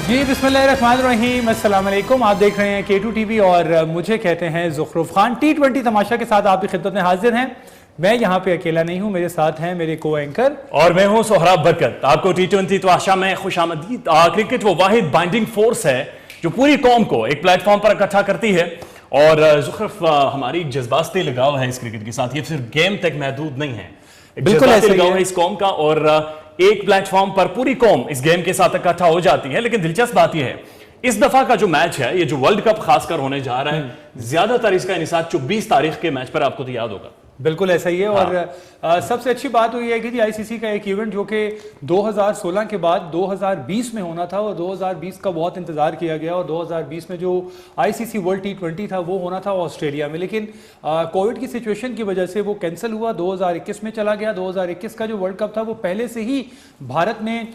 जी बिस्मिल्लाहिर्रहमानिर्रहीम, अस्सलाम वालेकुम। आप देख रहे हैं K2 TV और मुझे कहते हैं ज़ुखरुफ खान। T20 तमाशा के साथ आपकी खिदमत में हाजिर हैं। मैं यहाँ पे अकेला नहीं हूँ, मेरे साथ हैं मेरे को एंकर और मैं हूँ सोहराब बरकत। आपको T20 तमाशा में खुशामदीद। क्रिकेट वो वाहिद बाइंडिंग फोर्स है जो पूरी कौम को एक प्लेटफॉर्म पर इकट्ठा करती है। और ज़ुखरुफ हमारी जज्बाती लगाव है इस क्रिकेट के साथ, ये सिर्फ गेम तक महदूद नहीं है, बिल्कुल ऐसा लगाव है इस कौम का। और एक प्लेटफॉर्म पर पूरी कौम इस गेम के साथ इकट्ठा हो जाती है। लेकिन दिलचस्प बात यह है, इस दफा का जो मैच है, ये जो वर्ल्ड कप खासकर होने जा रहा है, ज्यादातर इसका इनिसाद 24 तारीख के मैच पर आपको तो याद होगा। बिल्कुल ऐसा ही है। और सबसे अच्छी बात तो ये है कि जी आईसीसी का एक इवेंट जो कि 2016 के बाद 2020 में होना था और 2020 का बहुत इंतजार किया गया और 2020 में जो आईसीसी वर्ल्ड T20 था वो होना था ऑस्ट्रेलिया में, लेकिन कोविड की सिचुएशन की वजह से वो कैंसिल हुआ, 2021 में चला गया। 2021 का जो वर्ल्ड कप था वो पहले से ही भारत में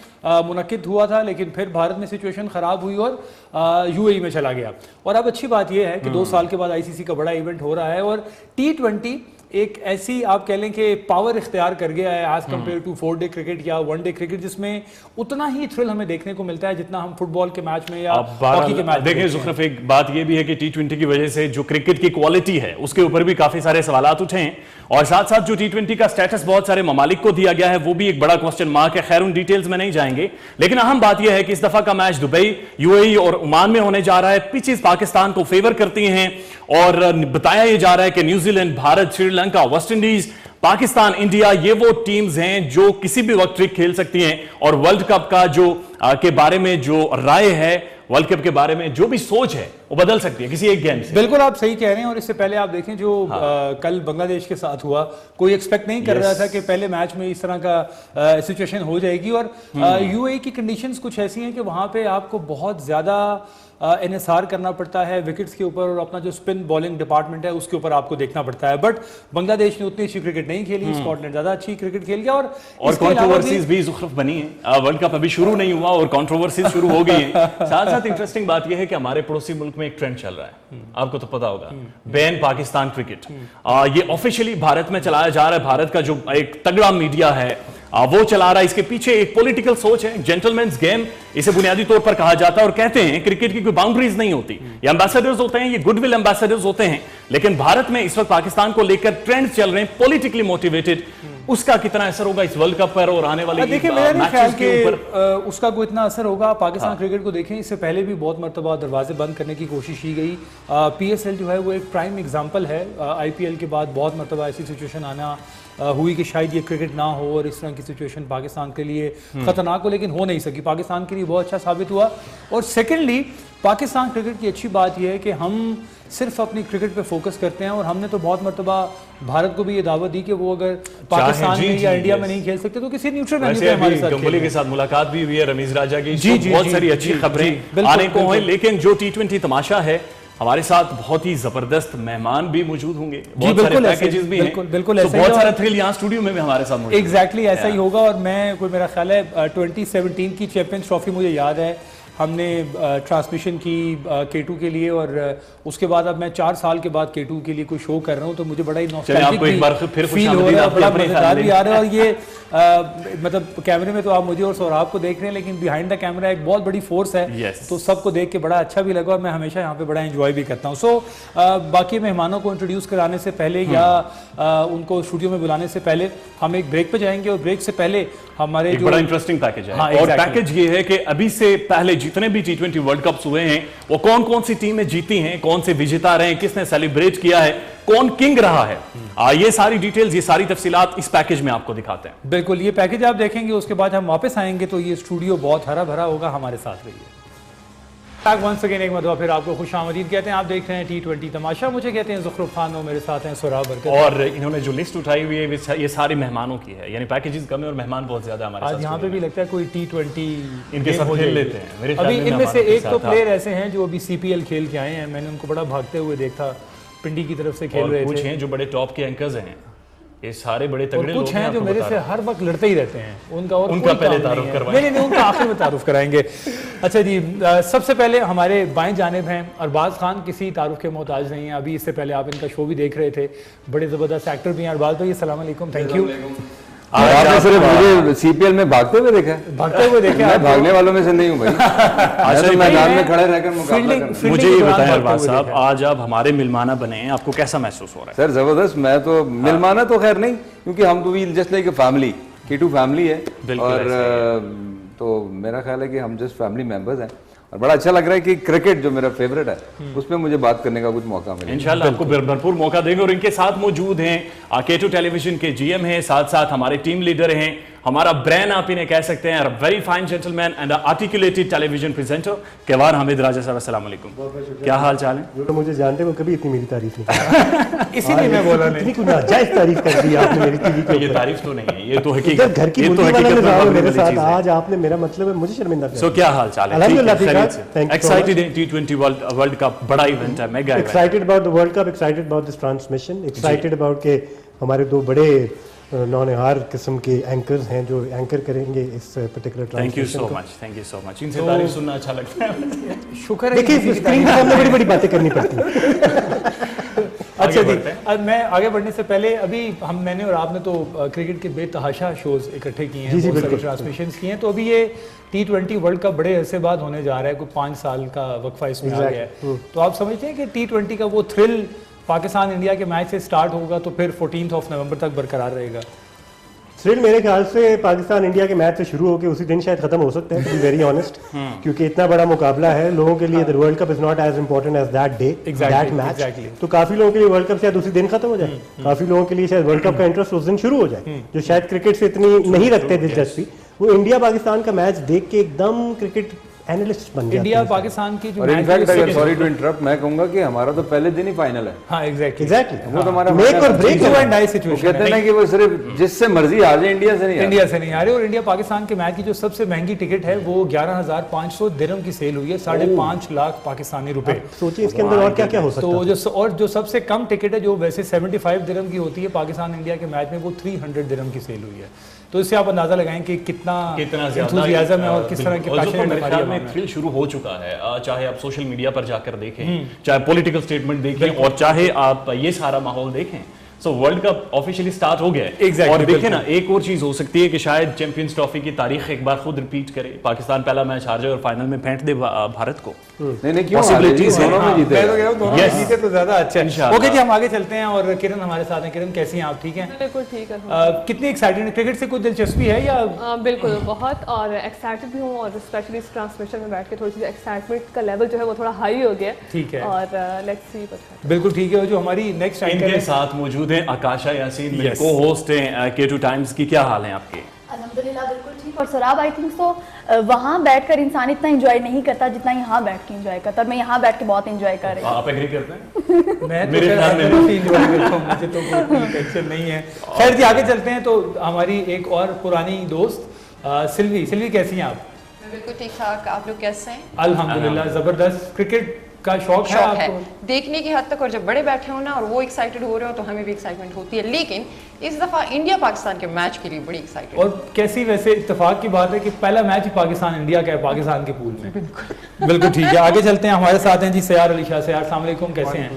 मुनक्किद हुआ था, लेकिन फिर भारत में सिचुएशन खराब हुई और यूएई में चला गया। और अब अच्छी बात यह है कि 2 साल के बाद आईसीसी का बड़ा इवेंट हो रहा है और T20 एक ऐसी आप कह लें कि पावर इख्तियार कर गया है as compare to 4 day cricket या 1 डे क्रिकेट, जिसमें उतना ही थ्रिल हमें देखने को मिलता है जितना हम फुटबॉल के मैच में या हॉकी के मैच में देखिए। ज़ुखरुफ एक बात यह भी है कि T20 की वजह से जो क्रिकेट की क्वालिटी है उसके ऊपर भी काफी सारे सवालात उठे हैं और साथ साथ जो T20 का स्टेटस बहुत सारे ममालिक को दिया गया है वो भी एक बड़ा क्वेश्चन मार्क है। खैर उन डिटेल्स में नहीं जाएंगे, लेकिन अहम बात यह है कि इस दफा का मैच दुबई, यूएई और ओमान में होने जा रहा है। पिचेस पाकिस्तान को फेवर करती हैं और बताया यह जा रहा है कि New Zealand, Bharat, Sri Lanka, West Indies, Pakistan, India, ये वो टीम्स हैं जो किसी भी वक्त ट्रिक खेल सकती हैं। और वर्ल्ड कप का जो के बारे में जो राय है, वर्ल्ड कप के बारे में जो भी सोच है वो बदल सकती है किसी एक गेम से। बिल्कुल आप सही कह रहे हैं। और इससे पहले आप देखें जो कल बांग्लादेश के साथ हुआ, कोई एक्सपेक्ट नहीं कर रहा था कि पहले मैच में इस तरह का सिचुएशन हो जाएगी। और यूएई की कंडीशंस कुछ ऐसी हैं कि वहां पे आपको बहुत ज्यादा एनएसआर करना पड़ता है विकेट्स के ऊपर और अपना जो स्पिन बॉलिंग डिपार्टमेंट है उसके ऊपर आपको देखना पड़ता है। बट बांग्लादेश ने उतनी अच्छी क्रिकेट नहीं खेली, स्कॉटलैंड ज्यादा अच्छी क्रिकेट खेल गया। और कंट्रोवर्सीज भी ज़ुखरुफ बनी है। वर्ल्ड कप अभी शुरू नहीं हुआ और कंट्रोवर्सीज शुरू हो गई हैं। साथ साथ इंटरेस्टिंग बात यह है कि हमारे पड़ोसी मुल्क में एक ट्रेंड चल रहा है, आपको तो पता होगा, बैन पाकिस्तान क्रिकेट। ये ऑफिशियली भारत में चलाया जा रहा है। भारत का जो एक तगड़ा मीडिया है वो चला रहा है। इसके पीछे एक पॉलिटिकल सोच है, जेंटलमैन्स गेम इसे बुनियादी तौर पर कहा जाता है। और कहते हैं क्रिकेट की कोई बाउंड्रीज नहीं होती, ये एम्बेसडर्स होते हैं, ये गुडविल एम्बेसडर्स होते हैं। लेकिन भारत में इस वक्त पाकिस्तान को लेकर ट्रेंड चल रहे हैं पॉलिटिकली मोटिवेटेड। उसका कितना असर होगा इस वर्ल्ड कप पर और आने वाले देखिए, मेरा नहीं ख्याल कि उसका कोई इतना असर होगा। पाकिस्तान क्रिकेट को देखें, इससे पहले भी बहुत मरतबा दरवाजे बंद करने की कोशिश की गई। PSL जो है वो एक प्राइम एग्जाम्पल है। IPL के बाद बहुत मरतबा ऐसी सिचुएशन आना हुई कि शायद ये क्रिकेट ना हो और इस तरह की सिचुएशन पाकिस्तान के लिए खतरनाक हो, लेकिन हो नहीं सकी। पाकिस्तान के लिए बहुत अच्छा साबित हुआ। और सेकेंडली पाकिस्तान क्रिकेट की अच्छी बात यह है कि हम सिर्फ अपनी क्रिकेट पे फोकस करते हैं और हमने तो बहुत मरतबा भारत को भी ये दावत दी कि वो अगर पाकिस्तान में या इंडिया में नहीं खेल सकते तो किसी न्यूट्रल वेन्यू पे हमारे साथ गंगुली के साथ मुलाकात भी हुई है, रमीज राजा की। बहुत सारी अच्छी खबरें आने को हैं। लेकिन जो T20 तमाशा है, हमारे साथ बहुत ही जबरदस्त मेहमान भी मौजूद होंगे, बहुत सारे पैकेजेस भी हैं। बिल्कुल बहुत सारा थ्रिल यहाँ स्टूडियो में भी हमारे साथ मौजूद है। एग्जैक्टली ऐसा ही होगा। और मैं कोई मेरा ख्याल है 2017 की चैंपियंस ट्रॉफी मुझे याद है, हमने ट्रांसमिशन की K2 के लिए और उसके बाद अब मैं 4 साल के बाद K2 के लिए कोई शो कर रहा हूँ तो मुझे बड़ा ही नॉस्टैल्जिक फील हो रहा है, बड़ा मजेदार भी आ रहा है। और ये मतलब कैमरे में तो आप मुझे और सौराब को देख रहे हैं, लेकिन बिहाइंड द कैमरा एक बहुत बड़ी फोर्स है। तो सबको देख के बड़ा अच्छा भी लगा और मैं हमेशा यहाँ पे बड़ा एंजॉय भी करता हूँ। सो बाकी मेहमानों को इंट्रोड्यूस कराने से पहले या उनको स्टूडियो में बुलाने से पहले हम एक ब्रेक पे जाएंगे और ब्रेक से पहले हमारे जो बड़ा इंटरेस्टिंग पैकेज है। और पैकेज ये है कि अभी से पहले जितने भी T20 वर्ल्ड कप्स हुए हैं वो कौन कौन सी टीमें जीती हैं, कौन से विजेता रहे हैं, किसने सेलिब्रेट किया है, कौन किंग रहा है, ये सारी डिटेल्स, ये सारी तफसीलात इस पैकेज में आपको दिखाते हैं। बिल्कुल, ये पैकेज आप देखेंगे, उसके बाद हम वापस आएंगे तो ये स्टूडियो बहुत हरा भरा होगा। हमारे साथ रहिए। वंस अगेन एक मरतबा फिर आपको खुशामदीद कहते हैं। आप देख रहे हैं T20 तमाशा, मुझे कहते हैं ज़ुखरुफ खान और मेरे साथ हैं सोहराब बरकत। और इन्होंने जो लिस्ट उठाई हुई है ये सारे मेहमानों की है, यानी पैकेजेस कम है और मेहमान बहुत ज्यादा हमारे साथ। आज यहाँ पे भी लगता है कोई T20 इनके साथ खेल लेते हैं। अभी इनमें से एक तो प्लेयर ऐसे हैं जो अभी CPL खेल के आए हैं, मैंने उनको बड़ा भागते हुए देखा, पिंडी की तरफ से खेल रहे थे। कुछ हैं जो बड़े टॉप के एंकर्स हैं, ये सारे बड़े तगड़े लोग कुछ हैं जो मेरे से हर वक्त लड़ते ही रहते हैं। उनका पहले तारुफ करवाएं। नहीं, उनका आखिर में तारुफ कराएंगे। अच्छा जी, सबसे पहले हमारे बाएं जानिब हैं अरबाज खान, किसी तारुफ के मोहताज नहीं है। अभी इससे पहले आप इनका शो भी देख रहे थे, बड़े ज़बरदस्त एक्टर भी हैं अरबाज भाई। अस्सलाम वालेकुम, थैंक यू। आपने सिर्फ मुझे सीपीएल में भागते हुए देखा है। भागते हुए देखे मैं आप? भागने वालों में से नहीं हूँ भाई। मैं तो मैदान में खड़े रहकर मुकाबला फील्डिंग- करना। फील्डिंग मुझे के ये दौरान बताएं भागते अरबाज हुए साहब, देखा है। आज आप हमारे मिलमाना बने हैं, आपको कैसा महसूस हो रहा है? सर जबरदस्त। मैं तो मिलमाना तो खैर नहीं, क्योंकि हम तो we'll just like a family, कीटू फैमिली है। बिल्कुल और तो मेरा ख्याल है कि हम जस्ट फैमिली मेंबर्स हैं, और बड़ा अच्छा लग रहा है कि क्रिकेट जो मेरा फेवरेट है उसमें मुझे बात करने का कुछ मौका मिले। इंशाल्लाह आपको भरपूर मौका देंगे। और इनके साथ मौजूद हैं केटू टेलीविजन के जीएम हैं, साथ साथ हमारे टीम लीडर हैं, हमारा ब्रेन आप इन्हें कह सकते हैं, very fine gentleman and articulated television presenter केवार हामिद राजा साहब। अस्सलाम वालेकुम, क्या हाल चाल है? जो लोग मुझे जानते हैं वो कभी इतनी मेरी तारीफ नहीं करते। इसीलिए मैं बोला नहीं। इतनी कुछ नाजायज तारीफ कर दी आपने मेरी टीवी के ये ऊपर। तारीफ तो नहीं है, ये तो इधर हकीकत, घर की ये तो मुर्गी वाला हकीकत में निजाम है मामले मेरे वाली साथ। चीज़ है। आज आपने मेरा मतलब है मुझे शर्मिंदा कर सो क्या हाल चाल है? अल्हम्दुलिल्लाह ठीक खैरियत है। से? Thank you so एक्साइटेड है T20 वर्ल्ड कप, बड़ा इवेंट है, mega event. Excited about the world cup, excited about this transmission, excited about के हमारे दो बड़े नौनिहार किस्म के एंकर्स हैं जो एंकर करेंगे इस particular thank you transmission so को। Much, thank you so much. इनसे तारीफ सुनना अच्छा लगता है। शुक्र है देखिए किसी की स्क्रीन के सामने बड़ी बड़ी बातें करनी पड़ती हैं। अच्छा आगे जी, बढ़ते हैं। अब मैं आगे बढ़ने से पहले अभी मैंने और आपने तो क्रिकेट के बेतहाशा शोज इकट्ठे किए हैं, जी, बहुत सारे बिल्कुल। ट्रांसमिशंस किए हैं। तो अभी ये T20 वर्ल्ड कप बड़े अरसे बाद होने जा रहा है, कोई 5 साल का वक्फा इसमें आ गया है। तो आप समझते हैं कि T20 का वो थ्रिल पाकिस्तान इंडिया के मैच से स्टार्ट होगा तो फिर 14 नवंबर तक बरकरार रहेगा? थ्रिल मेरे ख्याल से पाकिस्तान इंडिया के मैच से शुरू होकर उसी दिन शायद खत्म हो सकता है, टू बी वेरी ऑनेस्ट, क्योंकि इतना बड़ा मुकाबला है लोगों के लिए। The world cup is not as important as that day, that match. exactly. तो काफी लोगों के लिए वर्ल्ड कप शायद उसी दिन खत्म हो जाए, काफी लोगों के लिए शायद वर्ल्ड कप का इंटरेस्ट उस दिन शुरू हो जाए, जो शायद क्रिकेट से इतनी नहीं रखते दिलचस्पी। वो इंडिया पाकिस्तान का मैच देख के एकदम क्रिकेट एनालिस्ट बन जाते इंडिया हैं। पाकिस्तान की जो और मैच है, इनफैक्ट उससे- अगर सॉरी टू इंटरप्ट, मैं कहूंगा कि हमारा तो पहले दिन ही फाइनल है। हाँ एग्जैक्टली एग्जैक्टली वो तो हमारा मेक और final ब्रेक डू है। एंड डाई वो सिचुएशन कहते हैं ना कि वो सिर्फ जिससे मर्जी आ जाए इंडिया से नहीं आ इंडिया से नहीं आ रही। और इंडिया पाकिस्तान के मैच की जो सबसे महंगी टिकट है वो 11,500 दिरहम की सेल हुई है, 5.5 लाख पाकिस्तानी रुपए। सोचिए इसके अंदर और क्या क्या हो सकता तो है। जो सबसे कम टिकट है जो वैसे 75 दिरहम की होती है पाकिस्तान इंडिया के मैच में, वो 300 दिरहम की सेल हुई है। तो इससे आप अंदाजा लगाएं कि कितना enthusiasm है और किस तरह की और जो passion मेरे हमारी ख्याल आवाम में है। थ्रिल शुरू हो चुका है, चाहे आप सोशल मीडिया पर जाकर देखें, चाहे पॉलिटिकल स्टेटमेंट देखें, और चाहे आप ये सारा माहौल देखें। So world cup officially start हो गया है। Exactly, और देखिए बिल्कुल। ना, एक और चीज हो सकती है कि शायद चैंपियंस ट्रॉफी की तारीख एक बार खुद रिपीट करे, पाकिस्तान पहला मैच हार जाए और फाइनल में फेंट दे भारत को। नहीं क्यों Possibilities हैं। दोनों में जीते मैं तो कह रहा हूं दोनों Yes. जीते तो ज्यादा अच्छा है। इंशाल्लाह। ओके जी, हम आगे चलते हैं और किरण हमारे साथ हैं। किरण कैसी हैं आप? ठीक हैं? बिल्कुल ठीक है। कितनी एक्साइटेड है? क्रिकेट से कोई दिलचस्पी है या बिल्कुल बहुत, और एक्साइटेड भी हूँ, और स्पेशली इस ट्रांसमिशन में बैठ के थोड़ी सी एक्साइटमेंट का लेवल जो है वो थोड़ा हाई हो गया ठीक है। और लेट्स सी व्हाट बिल्कुल ठीक है। जो हमारी नेक्स्ट एंकर इनके है साथ मौजूद हैं आकाशा यासीन, मेरे Yes. को होस्ट हैं K2 टाइम्स की। क्या हाल है आपके? अल्हम्दुलिल्लाह बिल्कुल ठीक। और सराब आई थिंक सो वहाँ बैठकर इंसान इतना एंजॉय नहीं करता जितना यहाँ बैठ के एंजॉय करता, और मैं यहाँ बैठ के बहुत एंजॉय कर रही हूँ। आप एग्री करते हैं? मैं तो मेरे खैर ख्याल में काफी enjoy करता हूं, मुझे तो कोई टेंशन नहीं है। खैर जी, आगे चलते हैं। तो हमारी एक और पुरानी दोस्त सिल्वी कैसी हैं आप? मैं बिल्कुल ठीक ठाक, आप लोग कैसे हैं? अल्हम्दुलिल्लाह जबरदस्त। क्रिकेट का शौक है शौक है आपको? देखने की हद तक, और जब बड़े बैठे हो ना और वो एक्साइटेड हो रहे हो तो हमें भी एक्साइटमेंट होती है। लेकिन इस दफा इंडिया पाकिस्तान के मैच के लिए बड़ी एक्साइटेड। और कैसी वैसे इत्तेफाक की बात है कि पहला मैच ही पाकिस्तान इंडिया का है पाकिस्तान के पूल में। बिल्कुल ठीक है। आगे चलते हैं। हमारे साथ हैं जी सयार अली शाह। सयार अस्सलाम वालेकुम, कैसे हैं?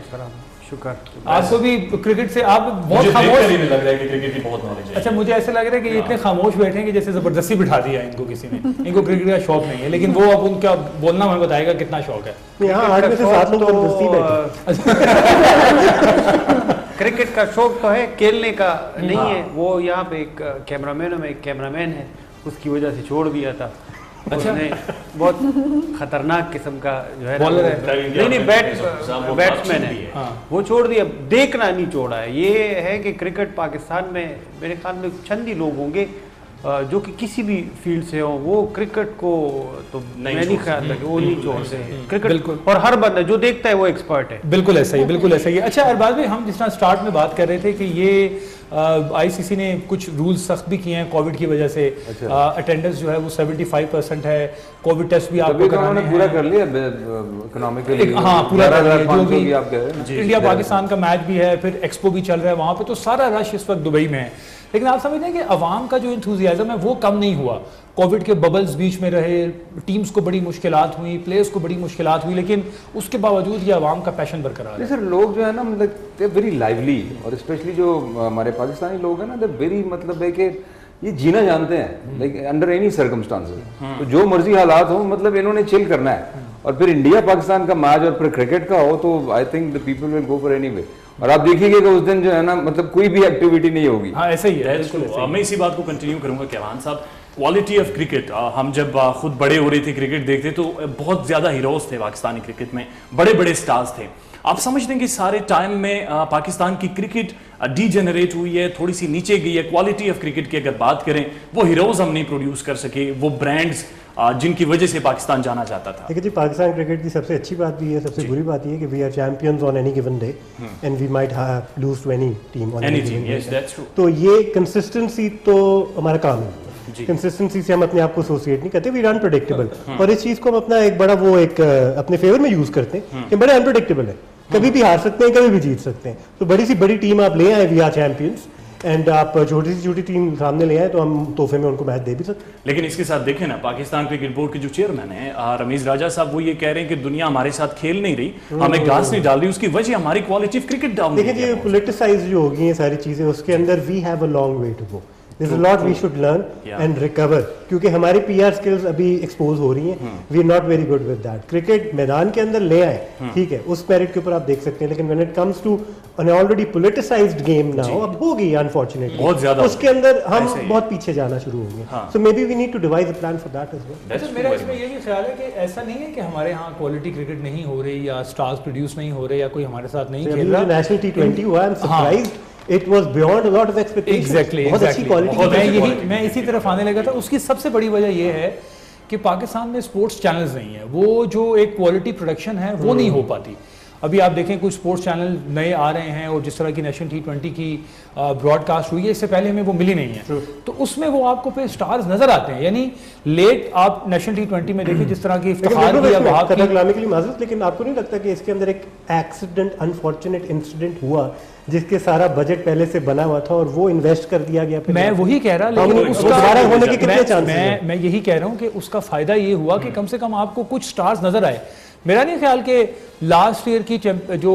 शुक्र। आपको भी क्रिकेट से आप मुझे बहुत देखकर खामोश। ही नहीं लग रहा है कि क्रिकेट की बहुत नॉलेज है। अच्छा, मुझे ऐसा लग रहा है कि ये इतने खामोश बैठे हैं कि जैसे जबरदस्ती बिठा दिया है इनको किसी ने। इनको क्रिकेट का शौक नहीं है, लेकिन वो अब उनका बोलना हमें बताएगा कितना शौक है। यहाँ 8 में से 7 लोग जबरदस्ती बैठे। क्रिकेट का शौक तो है, खेलने का नहीं है। वो यहाँ पे एक कैमरामैन में एक कैमरामैन है, उसकी वजह से छोड़ दिया था। अच्छा। उसने बहुत खतरनाक किस्म का जो है ना, बॉलर है। नहीं बैट्समैन है, हाँ। वो छोड़ दिया। देखना नहीं छोड़ा है। ये है कि क्रिकेट पाकिस्तान में मेरे ख्याल में चंद ही लोग होंगे जो कि किसी भी फील्ड से हो, वो क्रिकेट को तो मैं नहीं ख्याल था कि वो नहीं छोड़ते हैं क्रिकेट। बिल्कुल। और हर बंदा जो देखता है वो एक्सपर्ट है। बिल्कुल ऐसा ही, बिल्कुल ऐसा ही। अच्छा अरबाज भाई, हम जिस तरह स्टार्ट में बात कर रहे थे कि ये आईसीसी ने कुछ रूल्स सख्त भी किए हैं कोविड की वजह से। अटेंडेंस जो है वो 75% है। कोविड टेस्ट भी आपको तभी तो कराने उन्होंने पूरा कर लिया इकोनॉमिकली। हाँ पूरा कर लिया, जो भी आप कह रहे हैं ना। इंडिया पाकिस्तान का मैच भी है, फिर एक्सपो भी चल रहा है वहाँ पे, तो सारा रश इस वक्त दुबई में है। लेकिन आप समझते हैं कि अवाम का जो इंथुजियाज्म है वो कम नहीं हुआ। कोविड के बबल्स बीच में रहे, टीम्स को बड़ी मुश्किलात हुई, प्लेयर्स को बड़ी मुश्किलात हुई, लेकिन उसके बावजूद ये अवाम का पैशन बरकरार है। सर लोग जो है ना, मतलब दे वेरी लाइवली, और स्पेशली जो हमारे पाकिस्तानी लोग हैं ना, दे वेरी, मतलब है कि ये जीना जानते हैं, लाइक अंडर एनी सर्कमस्टांसेस। तो जो मर्जी हालात हो, मतलब इन्होंने चिल करना है। और फिर इंडिया पाकिस्तान का मैच और फिर क्रिकेट का हो तो I think the people will go for anyway. और आप देखिएगा कि उस दिन जो है ना, मतलब कोई भी एक्टिविटी नहीं होगी। हाँ ऐसा ही है, बिल्कुल ऐसा ही है। मैं इसी बात को कंटिन्यू करूंगा कैवान साहब, क्वालिटी ऑफ क्रिकेट। हम जब खुद बड़े हो रहे थे क्रिकेट देखते तो बहुत ज्यादा हीरोज थे पाकिस्तानी क्रिकेट में, बड़े बड़े स्टार्स थे। आप समझते हैं कि सारे टाइम में पाकिस्तान की क्रिकेट डीजेनरेट हुई है, थोड़ी सी नीचे गई है? क्वालिटी ऑफ क्रिकेट की अगर बात करें, वो हीरोज हम नहीं प्रोड्यूस कर सके, वो ब्रांड्स जिनकी वजह से पाकिस्तान जाना जाता था। देखिए जी, पाकिस्तान क्रिकेट की सबसे अच्छी बात भी है, सबसे बुरी बात ये है कि we are champions on any given day and we might have lose to any team on any given day. तो ये कंसिस्टेंसी तो हमारा काम है। कंसिस्टेंसी से हम अपने आप को एसोसिएट नहीं करते, वी आर अनप्रेडिक्टेबल। और इस चीज को हम अपना एक बड़ा वो एक अपने फेवर में यूज करते हैं कि बड़े अनप्रेडिक्टेबल है, कभी भी हार सकते हैं, कभी भी जीत सकते हैं। तो बड़ी सी बड़ी टीम आप ले आए, वी आर चैंपियंस, एंड आप छोटी सी छोटी टीम सामने ले आए तो हम तोहफे में उनको मैच दे भी सकते हैं। लेकिन इसके साथ देखें ना, पाकिस्तान क्रिकेट बोर्ड के जो चेयरमैन है रमीज राजा साहब, वो ये कह रहे हैं कि दुनिया हमारे साथ खेल नहीं रही, हमें घास नहीं डाल रही, उसकी वजह हमारी क्वालिटी ऑफ क्रिकेट डाउन। देखिए जी, पोलिटिसाइज जो होगी ये सारी चीजें, उसके अंदर we have a long way to go. There's a lot we should learn and recover, क्योंकि हमारी PR skills अभी एक्सपोज हो रही हैं। We are not very good with that. Cricket मैदान के अंदर ले आए, ठीक है, उस मेरिट के ऊपर आप देख सकते हैं, लेकिन when it comes to an already politicized game now, अब होगी unfortunately, बहुत ज्यादा उसके अंदर हम बहुत पीछे जाना शुरू होंगे। So maybe we need to devise a plan for that as well. अच्छा, मेरा इसमें ये भी ख्याल है कि ऐसा नहीं है कि हमारे यहाँ क्वालिटी क्रिकेट नहीं हो रही या स्टार्स प्रोड्यूस नहीं हो रहे या कोई हमारे साथ नहीं खेल रहा। नेशनल T20 हुआ, I'm surprised. It was beyond a lot of expectations. Exactly, बहुत अच्छी क्वालिटी। मैं इसी तरफ आने लगा था। उसकी सबसे बड़ी वजह यह है कि पाकिस्तान में स्पोर्ट्स चैनल्स नहीं है, वो जो एक क्वालिटी प्रोडक्शन है वो नहीं हो पाती। अभी आप देखें कुछ स्पोर्ट्स चैनल नए आ रहे हैं और जिस तरह की नेशनल T20 की ब्रॉडकास्ट हुई है, इससे पहले हमें वो मिली नहीं है, तो उसमें वो आपको फिर स्टार्स नजर आते हैं। यानी लेट आप नेशनल T20 में देखिए जिस तरह की इफ्तिखार की या वहां की, कलामी के लिए माजरत, लेकिन आपको नहीं लगता कि इसके अंदर एक एक्सीडेंट, अनफॉर्चुनेट इंसिडेंट हुआ जिसके सारा बजट पहले से बना हुआ था और वो इन्वेस्ट कर दिया गया? मैं वही कह रहा, लेकिन उसका होने के कितने चांसेस हैं? मैं यही कह रहा हूँ कि उसका फायदा ये हुआ कि कम से कम आपको कुछ स्टार्स नजर आए। मेरा नहीं ख्याल कि लास्ट ईयर की जो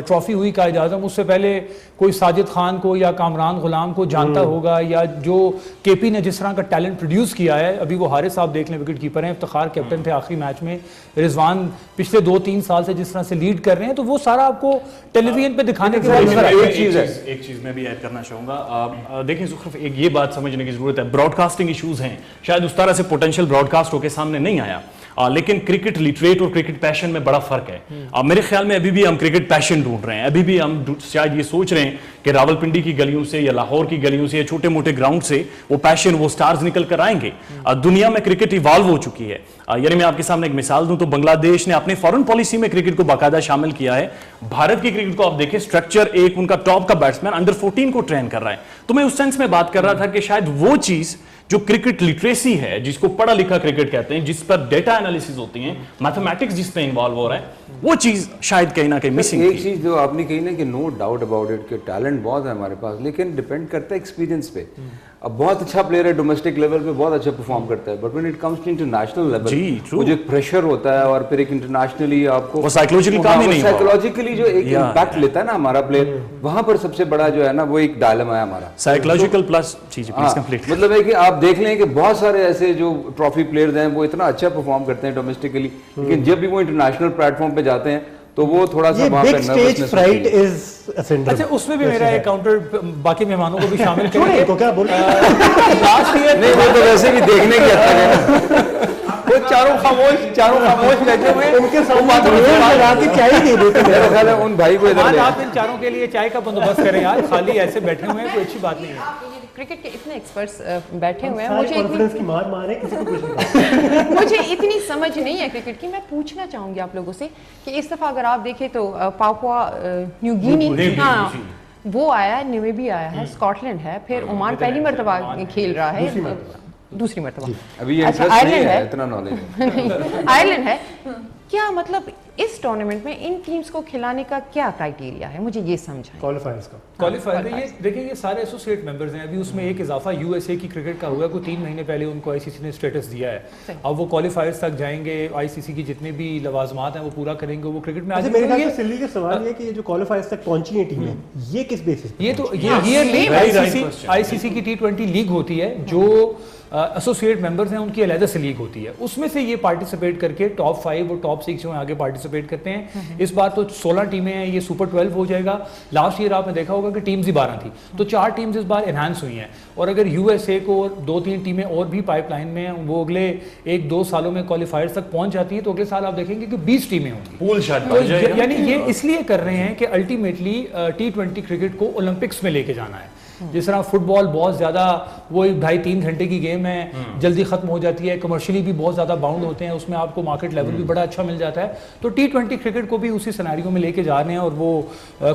ट्रॉफी हुई कायद आज़म, उससे पहले कोई साजिद खान को या कामरान गुलाम को जानता होगा, या जो केपी ने जिस तरह का टैलेंट प्रोड्यूस किया है। अभी वो हारिस साहब देख लें, विकेट कीपर हैं, इफ्तिखार कैप्टन थे आखिरी मैच में, रिजवान पिछले 2-3 साल से जिस तरह से लीड कर रहे हैं, तो वो सारा आपको टेलीविजन पे दिखाने के बाद एक चीज मैं भी ऐड करना चाहूंगा। देखिए ज़ुखरफ, एक ये बात समझने की जरूरत है, ब्रॉडकास्टिंग इश्यूज हैं, शायद उस तरह से पोटेंशियल ब्रॉडकास्ट होकर सामने नहीं आया, लेकिन क्रिकेट लिटरेट और क्रिकेट पैशन में बड़ा फर्क है। मेरे ख्याल में अभी भी हम क्रिकेट पैशन ढूंढ रहे हैं, अभी भी हम शायद ये सोच रहे हैं कि रावलपिंडी की गलियों से या लाहौर की गलियों से या छोटे मोटे ग्राउंड से वो पैशन, वो स्टार्स निकल कर आएंगे। दुनिया में क्रिकेट इवॉल्व हो चुकी है। यानी मैं आपके सामने एक मिसाल दूं तो बांग्लादेश ने अपने फॉरेन पॉलिसी में क्रिकेट को बाकायदा शामिल किया है। भारत की क्रिकेट को आप देखें, स्ट्रक्चर एक उनका टॉप का बैट्समैन अंडर 14 को ट्रेन कर रहा है। तो मैं उस सेंस में बात कर रहा था कि शायद वो चीज जो क्रिकेट लिटरेसी है, जिसको पढ़ा लिखा क्रिकेट कहते हैं, जिस पर डेटा एनालिसिस होती है, मैथमेटिक्स जिसमें इन्वॉल्व हो रहा है, वो चीज शायद कहीं ना कहीं मिसिंग। एक चीज जो आपने कही ना कि नो डाउट अबाउट इट कि टैलेंट बहुत है हमारे पास, लेकिन डिपेंड करता है एक्सपीरियंस पे। अब बहुत अच्छा प्लेयर है डोमेस्टिक लेवल पे, बहुत अच्छा परफॉर्म करता है, but when it comes to international level, वो जो एक प्रेशर होता है और फिर एक इंटरनेशनली आपको वो साइकोलॉजिकल काम ही नहीं, साइकोलॉजिकली जो एक इम्पैक्ट लेता है ना हमारा प्लेयर, वहां पर सबसे बड़ा जो है ना वो एक डायलेमा है हमारा साइकोलॉजिकल प्लस चीज। मतलब है कि आप देख लें कि बहुत सारे ऐसे जो ट्रॉफी प्लेयर्स हैं वो इतना अच्छा परफॉर्म करते हैं डोमेस्टिकली, लेकिन जब भी वो इंटरनेशनल प्लेटफॉर्म पे जाते हैं तो वो थोड़ा सा वहां पे nervousness fright is a syndrome. अच्छा, उसमें भी मेरा एक काउंटर, बाकी मेहमानों को भी शामिल करेंगे। तो क्या बोल लास्ट ईयर नहीं, वो तो वैसे भी देखने की हद तक है। वो चारों खामोश बैठे हुए उनके सामने लगा के चाय दे देते। मेरा ख्याल है उन भाई को इधर ले आप इन चारों के लिए चाय का बंदोबस्त करें यार, खाली ऐसे बैठे हुए हैं कोई अच्छी बात नहीं है। क्रिकेट के इतने एक्सपर्ट्स बैठे हुए हैं, मुझे कॉन्फ्रेंस की मार मारे किसी को कुछ नहीं मुझे इतनी समझ नहीं है क्रिकेट की। मैं पूछना चाहूंगी आप लोगों से कि इस दफा अगर आप देखें तो पापुआ न्यू गिनी, हाँ वो आया है, नामीबिया आया है, स्कॉटलैंड है, फिर ओमान पहली मरतबा खेल रहा है, दूसरी मरतबा अभी ये अच्छा, इंटरेस्ट नहीं आयरलैंड है, है, इतना नॉलेज आयरलैंड है, क्या मतलब इस टूर्नामेंट में इन टीम्स को खिलाने का क्या क्राइटेरिया है, मुझे ये समझाएं। क्वालिफायर्स का क्वालिफायर ये देखिए, ये सारे एसोसिएट मेंबर्स हैं। अभी उसमें एक इजाफा यूएसए की क्रिकेट का हुआ, कोई 3 महीने पहले उनको आईसीसी ने स्टेटस दिया है। अब वो क्वालिफायर्स तक जाएंगे, आईसीसी की जितने भी लवाजमात हैं वो पूरा करेंगे, वो क्रिकेट में आ मेरे ख्याल जाएंगे। से सिल्वी का सवाल ये कि ये जो क्वालिफायर्स तक पहुंची है टीमें, ये किस बेसिस पे? ये तो ये आईसीसी की T20 लीग होती है, जो एसोसिएट मेंबर्स हैं उनकी अलग से लीग होती है, उसमें से ये पार्टिसिपेट करके टॉप 5 और टॉप 6 जो है आगे पार्टिसिपेट करते हैं। इस बार तो 16 टीमें हैं, ये सुपर 12 हो जाएगा। लास्ट ईयर आपने देखा होगा कि टीम्स ही 12 थी, तो 4 टीम्स इस बार एनहांस हुई हैं। और अगर यूएसए को 2-3 टीमें और भी पाइपलाइन में हैं, वो अगले 1-2 सालों में क्वालिफायर्स तक पहुंच जाती है, तो अगले साल आप देखेंगे कि 20 टीमें होंगी। पूल शॉट तो यानी ये इसलिए कर रहे हैं कि अल्टीमेटली T20 क्रिकेट को ओलंपिक्स में लेके जाना है। जिस तरह फुटबॉल बहुत ज़्यादा वो 2.5-3 घंटे की गेम है, जल्दी खत्म हो जाती है, कमर्शियली भी बहुत ज़्यादा बाउंड होते हैं, उसमें आपको मार्केट लेवल भी बड़ा अच्छा मिल जाता है। तो T20 क्रिकेट को भी उसी सिनेरियो में लेके जा रहे हैं और वो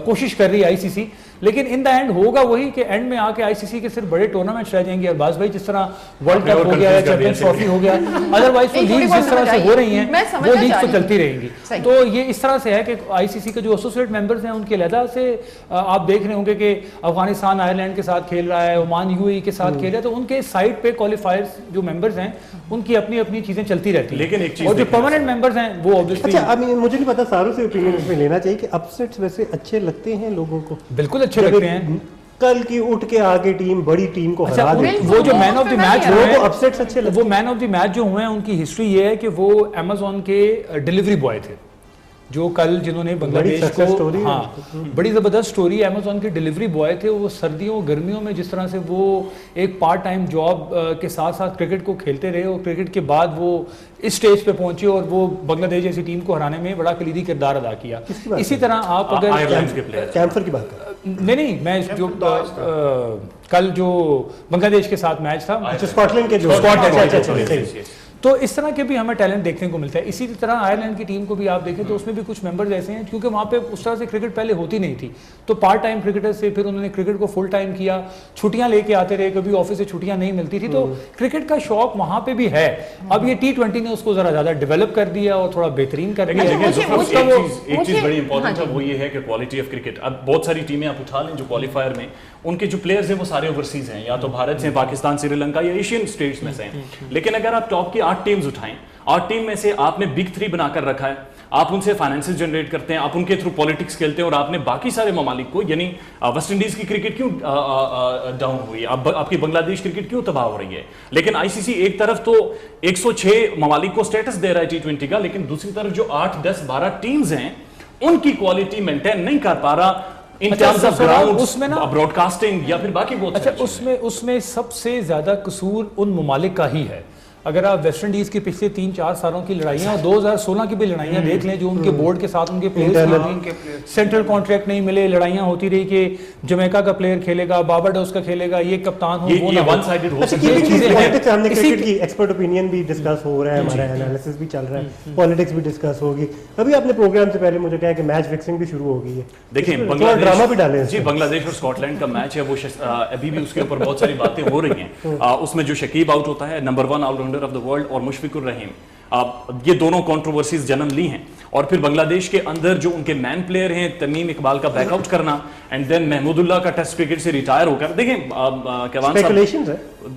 कोशिश कर रही है आईसीसी। लेकिन इन द एंड होगा वही कि एंड में आके आईसीसी के सिर्फ बड़े टूर्नामेंट्स रह जाएंगे। अरबाज भाई, जिस तरह वर्ल्ड कप हो गया है, चैंपियंस ट्रॉफी हो गया, अदरवाइज तो लीग जिस तरह से हो रही हैं वो लीग तो चलती रहेंगी। तो ये इस तरह से है कि आईसीसी के जो एसोसिएट मेंबर्स हैं उनके अलग से आप देख रहे होंगे कि अफगानिस्तान आयरलैंड के साथ खेल रहा है, ओमान यूएई के साथ खेल रहा है, तो उनके साइड पे क्वालिफायर्स जो मेंबर्स हैं उनकी अपनी अपनी चीजें चलती रहती हैं। लेकिन एक चीज और जो परमानेंट मेंबर्स हैं वो ऑब्वियसली अच्छा, मुझे नहीं पता, सारों से ओपिनियन इसमें लेना चाहिए कि अपसेट्स वैसे अच्छे लगते हैं लोगों को? बिल्कुल अच्छे लगते हैं। कल की उठ के आगे टीम, बड़ी टीम को हरा दे, वो जो मैन ऑफ द मैच हुए हैं, अपसेट्स अच्छे लगते वो मैन ऑफ द मैच जो हुए हैं उनकी हिस्ट्री ये है कि वो अमेज़न के डिलीवरी बॉय थे, जो कल जिन्होंने बांग्लादेश को, हाँ बड़ी ज़बरदस्त स्टोरी, अमेज़न के डिलीवरी बॉय थे। वो सर्दियों गर्मियों में जिस तरह से वो एक पार्ट टाइम जॉब के साथ साथ क्रिकेट को खेलते रहे, और क्रिकेट के बाद वो इस स्टेज पे पहुंचे और वो बांग्लादेश जैसी टीम को हराने में बड़ा कलीदी किरदार अदा किया। इसी तरह आप अगर कैंपर की बात करें, नहीं मैं जो कल जो बांग्लादेश के साथ मैच था, स्कॉटलैंड के जो तो इस तरह के भी हमें टैलेंट देखने को मिलता है। इसी तरह आयरलैंड की टीम को भी आप देखें तो उसमें भी कुछ मेंबर्स ऐसे हैं, क्योंकि वहाँ पे उस तरह से क्रिकेट पहले होती नहीं थी, तो पार्ट टाइम क्रिकेटर से फिर उन्होंने क्रिकेट को फुल टाइम किया, छुट्टियां लेके आते रहे, कभी ऑफिस से छुट्टियां नहीं मिलती थी, तो क्रिकेट का शौक वहाँ पे भी है। अब ये T20 ने उसको जरा ज्यादा डेवलप कर दिया और थोड़ा बेहतरीन कर दिया। एक चीज बड़ी इंपॉर्टेंट है, वो ये है कि क्वालिटी ऑफ क्रिकेट। अब बहुत सारी टीमें आप उठा लें जो क्वालिफायर में, उनके जो प्लेयर्स हैं वो सारे ओवरसीज हैं, या तो भारत से, पाकिस्तान, श्रीलंका या एशियन स्टेट्स में से हैं। लेकिन अगर आप टॉप की 8 टीम्स उठाएं, 8 टीम में से आपने बिग 3 बनाकर रखा है, आप उनसे फाइनेंसेस जनरेट करते हैं, आप उनके थ्रू पॉलिटिक्स खेलते हैं, और आपने बाकी सारे ममालिक को, यानी वेस्ट इंडीज की क्रिकेट क्यों डाउन हुई, आपकी बांग्लादेश क्रिकेट क्यों तबाह हो रही है। लेकिन आईसीसी एक तरफ तो 106 ममालिक को स्टेटस दे रहा है T20 का, लेकिन दूसरी तरफ जो 8, 10, 12 टीम्स हैं उनकी क्वालिटी मेंटेन नहीं कर पा रहा इन टर्म्स ऑफ ग्राउंड, उसमें ना ब्रॉडकास्टिंग या फिर बाकी बहुत। अच्छा, उसमें सबसे ज्यादा कसूर उन ममालिक का ही है। अगर आप वेस्ट इंडीज के पिछले 3-4 सालों की लड़ाइयां और 2016 की भी लड़ाइयां देख लें, जो उनके बोर्ड के साथ उनके प्लेयर्स सेंट्रल कॉन्ट्रैक्ट नहीं मिले, लड़ाइयां होती रही कि जमैका का प्लेयर खेलेगा, बारबाडोस का खेलेगा, ये कप्तान हो, वो ना वन साइडेड हो सकती है। चीजें हमने क्रिकेट की एक्सपर्ट ओपिनियन भी डिस्कस हो रहा है, हमारा एनालिसिस भी चल रहा है, पॉलिटिक्स भी डिस्कस होगी। अभी आपने प्रोग्राम से पहले मुझे कहा कि मैच फिक्सिंग भी शुरू हो गई है। देखिए, ड्रामा भी डाले जी, बांग्लादेश और स्कॉटलैंड का मैच है, वो अभी भी उसके ऊपर बहुत सारी बातें हो रही हैं। उसमें जो शकीब आउट होता है, number 1 allrounder of the world, और मुशफिकुर रहीम, ये दोनों कंट्रोवर्सीज जन्म ली हैं। और फिर बांग्लादेश के अंदर जो उनके मैन प्लेयर हैं, तमीम इकबाल का बैकआउट करना, एंड देन महमूदुल्लाह का टेस्ट क्रिकेट से रिटायर होकर, देखें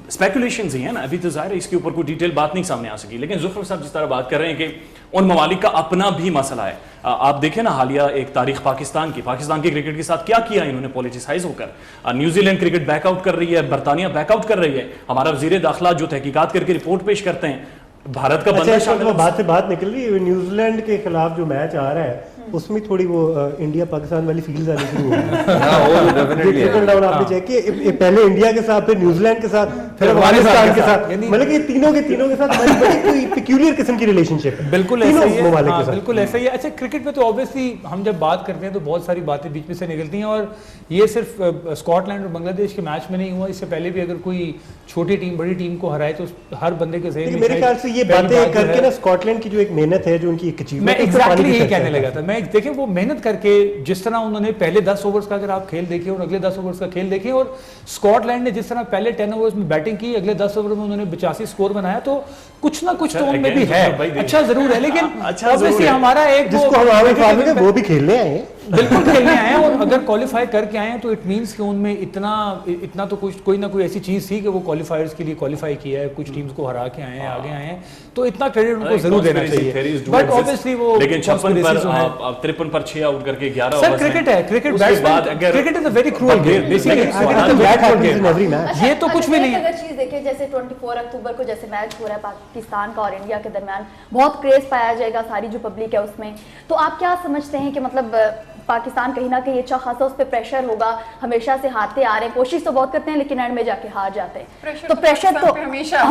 स्पेकुलेशंस ही है ना, अभी तो जाहिर है इसके ऊपर कोई डिटेल बात नहीं सामने आ सकी। लेकिन जुफर साहब जिस तरह बात कर रहे हैं कि उन ममालिक का अपना भी मसला है, आप देखें ना हालिया एक तारीख पाकिस्तान के क्रिकेट के साथ क्या किया इन्होंने पॉलिटिसाइज होकर। न्यूजीलैंड क्रिकेट बैकआउट कर रही है, बरतानिया बैकआउट कर रही है, हमारा वजीर दाखिला जो तहकीकात करके रिपोर्ट पेश करते हैं, भारत का बंदा शामिल है। बात से बात निकल रही है, न्यूजीलैंड के खिलाफ जो मैच आ रहा है उसमें थोड़ी वो इंडिया पाकिस्तान वाली फील्स आनी शुरू हो गई। आपने चेक किया, पहले इंडिया के साथ, फिर न्यूजीलैंड के साथ, फिर अफगानिस्तान के साथ, मतलब कि तीनों के साथ हमारी बड़ी कोई पेक्यूलियर किस्म की रिलेशनशिप है। बिल्कुल ऐसा ही है, बिल्कुल ऐसा ही है। अच्छा, क्रिकेट में तो ऑब्वियसली हम जब बात करते हैं तो बहुत सारी बातें बीच में से निकलती हैं, और ये सिर्फ स्कॉटलैंड और बांग्लादेश के मैच में नहीं हुआ, इससे पहले भी अगर कोई छोटी टीम बड़ी टीम को हराए तो हर बंदे के ज़हन में, मेरे ख्याल से ये बातें करके ना, स्कॉटलैंड की जो एक मेहनत है, जो उनकी एक अचीवमेंट, मैं एग्जैक्टली यही कहने लगा था, मैं नहीं, देखिए वो मेहनत करके जिस तरह उन्होंने पहले 10 ओवर्स का अगर आप खेल देखें और अगले 10 ओवर्स का खेल देखें, और स्कॉटलैंड ने जिस तरह पहले 10 ओवर्स में बैटिंग की, अगले 10 ओवर में उन्होंने 82 स्कोर बनाया, तो कुछ ना कुछ तो उनमें भी है, अच्छा जरूर है, लेकिन ऑब्वियसली हमारा एक जिसको हम वो भी खेलने आए हैं, बिल्कुल खेलने आए हैं, और अगर क्वालिफाई करके आए हैं तो इट मींस कि उनमें इतना तो कुछ कोई ना कोई ऐसी चीज थी कि वो क्वालिफायर्स के लिए क्वालिफाई किया है, कुछ टीम्स को हरा के आए हैं, आगे आए हैं, तो इतना क्रेडिट उनको जरूर देना चाहिए। बट ऑब्वियसली वो लेकिन 56 पर 53 पर 6 आउट करके 11 सर क्रिकेट है, cricket cricket is a very cruel game basically, ये तो कुछ भी नहीं। अगर चीज देखें जैसे 24 अक्टूबर को जैसे मैच हो रहा है पाकिस्तान का और इंडिया के दरमियान, बहुत क्रेज पाया जाएगा, सारी जो पब्लिक है उसमें, तो आप क्या समझते हैं कि मतलब पाकिस्तान कहीं ना कहीं अच्छा खासा उस पर प्रेशर होगा, हमेशा से हारते आ रहे हैं, कोशिश तो बहुत करते हैं लेकिन एंड में जाके हार जाते हैं, तो प्रेशर तो हमेशा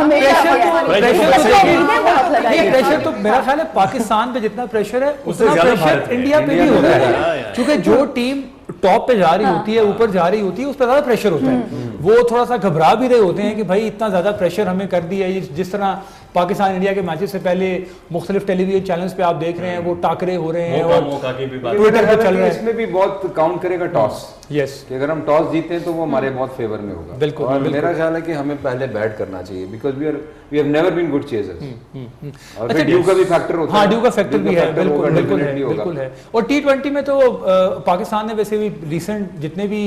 प्रेशर तो मेरा ख्याल है पाकिस्तान पे जितना प्रेशर है उतना प्रेशर इंडिया पे भी होता है, क्योंकि जो टीम टॉप पे जा रही होती है, ऊपर जा रही होती है, उस पर ज्यादा प्रेशर होता है, वो थोड़ा सा घबरा भी रहे होते हैं कि भाई इतना ज्यादा प्रेशर हमें कर दिया है। जिस तरह पाकिस्तान इंडिया के मैचेस से पहले मुख्तलिफ टेलीविजन चैनल्स पे आप देख रहे हैं वो टाकरे हो रहे हैं, और ट्विटर पे चल रहा है, इसमें भी बहुत काउंट करेगा टॉस। यस, कि अगर हम टॉस जीते हैं तो वो हमारे बहुत फेवर में होगा। बिल्कुल, और मेरा ख्याल है कि हमें पहले बैट करना चाहिए, because we have never been good chasers. और फिर ड्यू का भी फैक्टर होता है। हाँ, ड्यू का फैक्टर भी है, बिल्कुल है। और T20 में तो पाकिस्तान ने वैसे भी रिसेंट जितने भी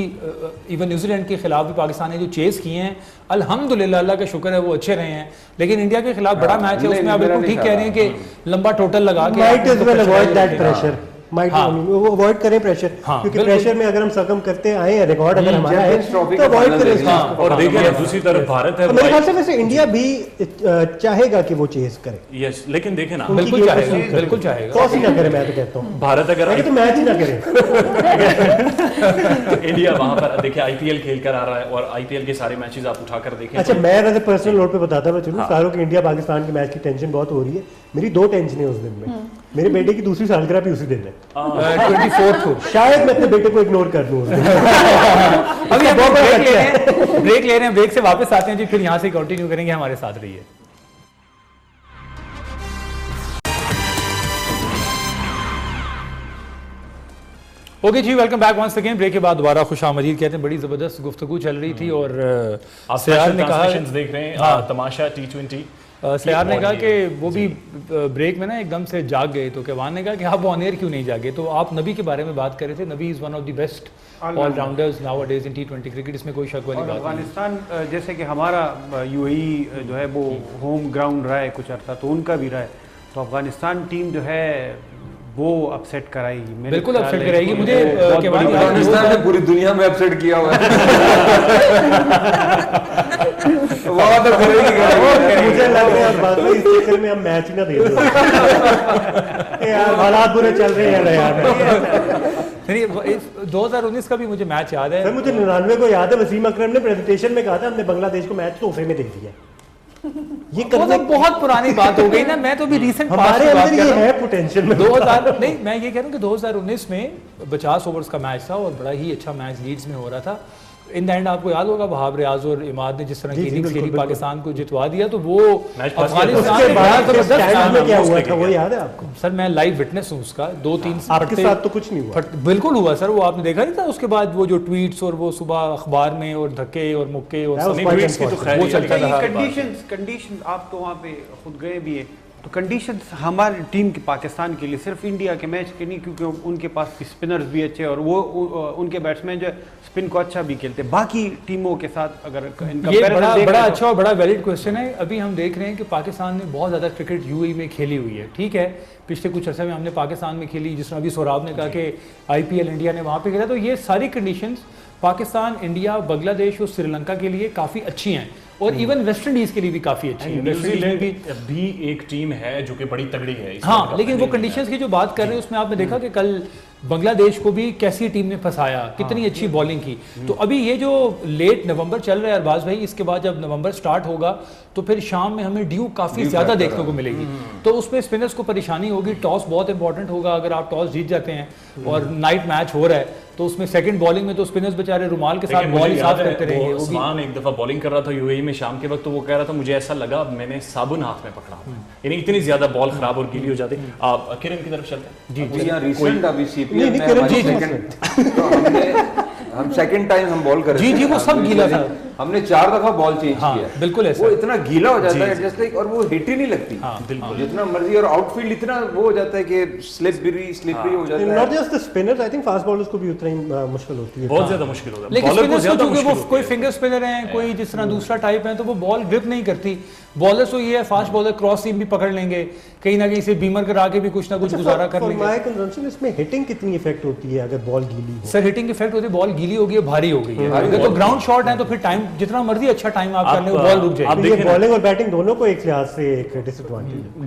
इवन न्यूजीलैंड के खिलाफ भी पाकिस्तान ने जो चेस किए हैं, अल्हम्दुलिल्लाह, अल्लाह का शुक्र है वो अच्छे रहे हैं, लेकिन इंडिया के खिलाफ बड़ा मैच है, उसमें आप बिल्कुल ठीक कह रहे हैं कि लंबा टोटल लगा के might as well avoid that pressure, वो अवॉइड करें प्रेशर, क्योंकि प्रेशर में अगर हम सकम करते आए हैं, रिकॉर्ड अगर हमारा है तो अवॉइड करें। और देखिए दूसरी तरफ भारत है, मेरे ख्याल से वैसे इंडिया भी चाहेगा कि वो चेस करे। यस, लेकिन देखे ना, बिल्कुल चाहेगा, टॉस ही ना करे, मैं तो कहता हूँ भारत अगर तो मैच ही ना करे। इंडिया वहां पर देखिए आईपीएल खेल कर आ रहा है, और आईपीएल के सारे मैचेस आप उठाकर देखें। अच्छा, मैं वैसे पर्सनल नोट पे बताता हूँ चलूँ, सारों की इंडिया पाकिस्तान के मैच की टेंशन बहुत हो रही है, मेरी 2 टेंशन है उस दिन में। मेरे बेटे की दूसरी सालगिरह भी उसी दिन है, 24 को, शायद मैं अपने बेटे को इग्नोर कर दूं। अभी हम ब्रेक ले रहे हैं, ब्रेक से वापस आते हैं जी, फिर यहाँ से कंटिन्यू करेंगे, हमारे साथ रहिए। ओके जी, welcome back once again. Break के बाद दोबारा खुशामदीद कहते हैं। बड़ी जबरदस्त गुफ्तगू चल रही थी, और सयार ने कहा, देख रहे हैं तमाशा T20, सयार ने कहा कि वो भी ब्रेक में ना एकदम से जाग गए, तो कहवान ने कहा कि आप ऑन एयर क्यों नहीं जागे, तो आप नबी के बारे में बात कर रहे थे। नबी is one of the best allrounders nowadays in T20 cricket, इसमें कोई शक वाली बात नहीं। अफगानिस्तान जैसे कि हमारा UAE जो है वो होम ग्राउंड रहा है कुछ अर्सा, तो उनका भी रहा है, तो अफगानिस्तान टीम जो है वो अपसेट कराएगी, बिल्कुल अपसेट कराएगी। मुझे पाकिस्तान ने पूरी दुनिया में अपसेट किया हुआ है। वो तो करेगी, मुझे लग रहा है बाद में इस चक्कर में हम मैच ही ना दे दें यार, हालात बुरे चल रहे हैं यार। 2019 का भी मुझे मैच याद है सर, मुझे 99 को याद है, वसीम अकरम ने प्रेजेंटेशन में कहा था हमने बांग्लादेश को मैच तोहफे में दे दिया। ये करने बहुत पुरानी बात हो गई ना, मैं तो भी रीसेंट हमारे अंदर ये है पोटेंशियल में। 2000 नहीं, मैं ये कह रहा हूँ कि 2019 में 50 ओवर्स का मैच था, और बड़ा ही अच्छा मैच लीड्स में हो रहा था। इन द एंड आपको याद होगा वहाब रियाज और इमाद ने जिस तरह की इनिंग्स खेली, पाकिस्तान को जितवा दिया, तो वो अफगानिस्तान में बड़ा जबरदस्त क्या हुआ था वो याद है आपको? सर मैं लाइव विटनेस हूँ उसका, 2-3 आपके साथ तो कुछ नहीं हुआ? बिल्कुल हुआ सर, वो आपने देखा नहीं था उसके बाद वो जो ट्वीट्स और वो सुबह अखबार में और धक्के और मुक्के और वो चलता रहा। कंडीशन आप तो वहाँ पे खुद गए भी है, तो कंडीशंस हमारी टीम की पाकिस्तान के लिए सिर्फ इंडिया के मैच के नहीं, क्योंकि उनके पास स्पिनर्स भी अच्छे और वो उनके बैट्समैन जो स्पिन को अच्छा भी खेलते हैं। बाकी टीमों के साथ अगर ये बड़ा अच्छा और बड़ा वैलिड क्वेश्चन है। अभी हम देख रहे हैं कि पाकिस्तान ने बहुत ज़्यादा क्रिकेट यूएई में खेली हुई है, ठीक है, पिछले कुछ अर्से में हमने पाकिस्तान में खेली, जिस तरह अभी सोराब ने कहा कि IPL इंडिया ने वहाँ पे खेला, तो ये सारी कंडीशंस पाकिस्तान, इंडिया, बांग्लादेश और श्रीलंका के लिए काफ़ी अच्छी हैं, और इवन वेस्ट इंडीज के लिए भी काफी अच्छी है। न्यूजीलैंड भी एक टीम है जो कि बड़ी तगड़ी है। हाँ, लेकिन वो कंडीशंस की जो बात कर रहे हैं उसमें आपने देखा कि कल बांग्लादेश को भी कैसी टीम ने फंसाया, कितनी अच्छी बॉलिंग की। तो अभी ये जो लेट नवंबर चल रहा है अरबाज भाई, इसके बाद जब नवंबर स्टार्ट होगा तो फिर शाम में हमें ड्यू काफी ज्यादा देखने को मिलेगी, तो उसमें स्पिनर्स को परेशानी होगी। टॉस बहुत इंपॉर्टेंट होगा, अगर आप टॉस जीत जाते हैं और नाइट मैच हो रहा है तो उसमें सेकंड बॉलिंग में तो स्पिनर्स बेचारे रुमाल के साथ बॉल साफ करते रहेंगे। उस्मान एक दफा बॉलिंग कर रहा था यूएई में शाम के वक्त, तो वो कह रहा था मुझे ऐसा लगा मैंने साबुन हाथ में पकड़ा हुआ है, यानी इतनी ज्यादा बॉल खराब और गीली हो जाती। आप किरण की तरफ चलते हैं। जी, यहाँ रिसेंट अभी सीपीएल में हमारी सेकंड हम सेकंड टाइम हम बॉल कर रहे थे। जी वो सब गीला था। हमने 4 दफा बॉल चेंज किया। बिल्कुल ऐसा। वो इतना गीला हो जाता है जस्ट लाइक, और वो हिट ही नहीं लगती। बिल्कुल। जितना मर्जी, और आउटफील्ड इतना वो हो जाता है कि स्लिपरी हो जाता है। Not just the spinners, I think fast bowlers को भी उतना ही मुश्किल होती है, बहुत ज्यादा मुश्किल होता है। लेकिन बॉलर को ज्यादा क्योंकि वो मुश्किल कोई फिंगर स्पिनर हैं, कोई जिस तरह दूसरा टाइप है, तो वो बॉल ग्रिप नहीं करती। बॉलर्स तो ये है, फास्ट बॉलर क्रॉस सीम भी पकड़ लेंगे, कहीं ना कहीं से बीमर करा के भी कुछ ना कुछ गुजारा कर लेंगे। माय कंजम्पशन इसमें हिटिंग कितनी इफेक्ट होती है अगर बॉल गीली हो? सर हिटिंग इफेक्ट होती है, बॉल गीली हो गई है, भारी हो गई है। अगर तो ग्राउंड शॉट है तो फिर टाइम जितना मर्जी अच्छा टाइम आप कर ले, बॉल रुक जाएगी। ये बॉलिंग और बैटिंग दोनों को एक लिहाज से एक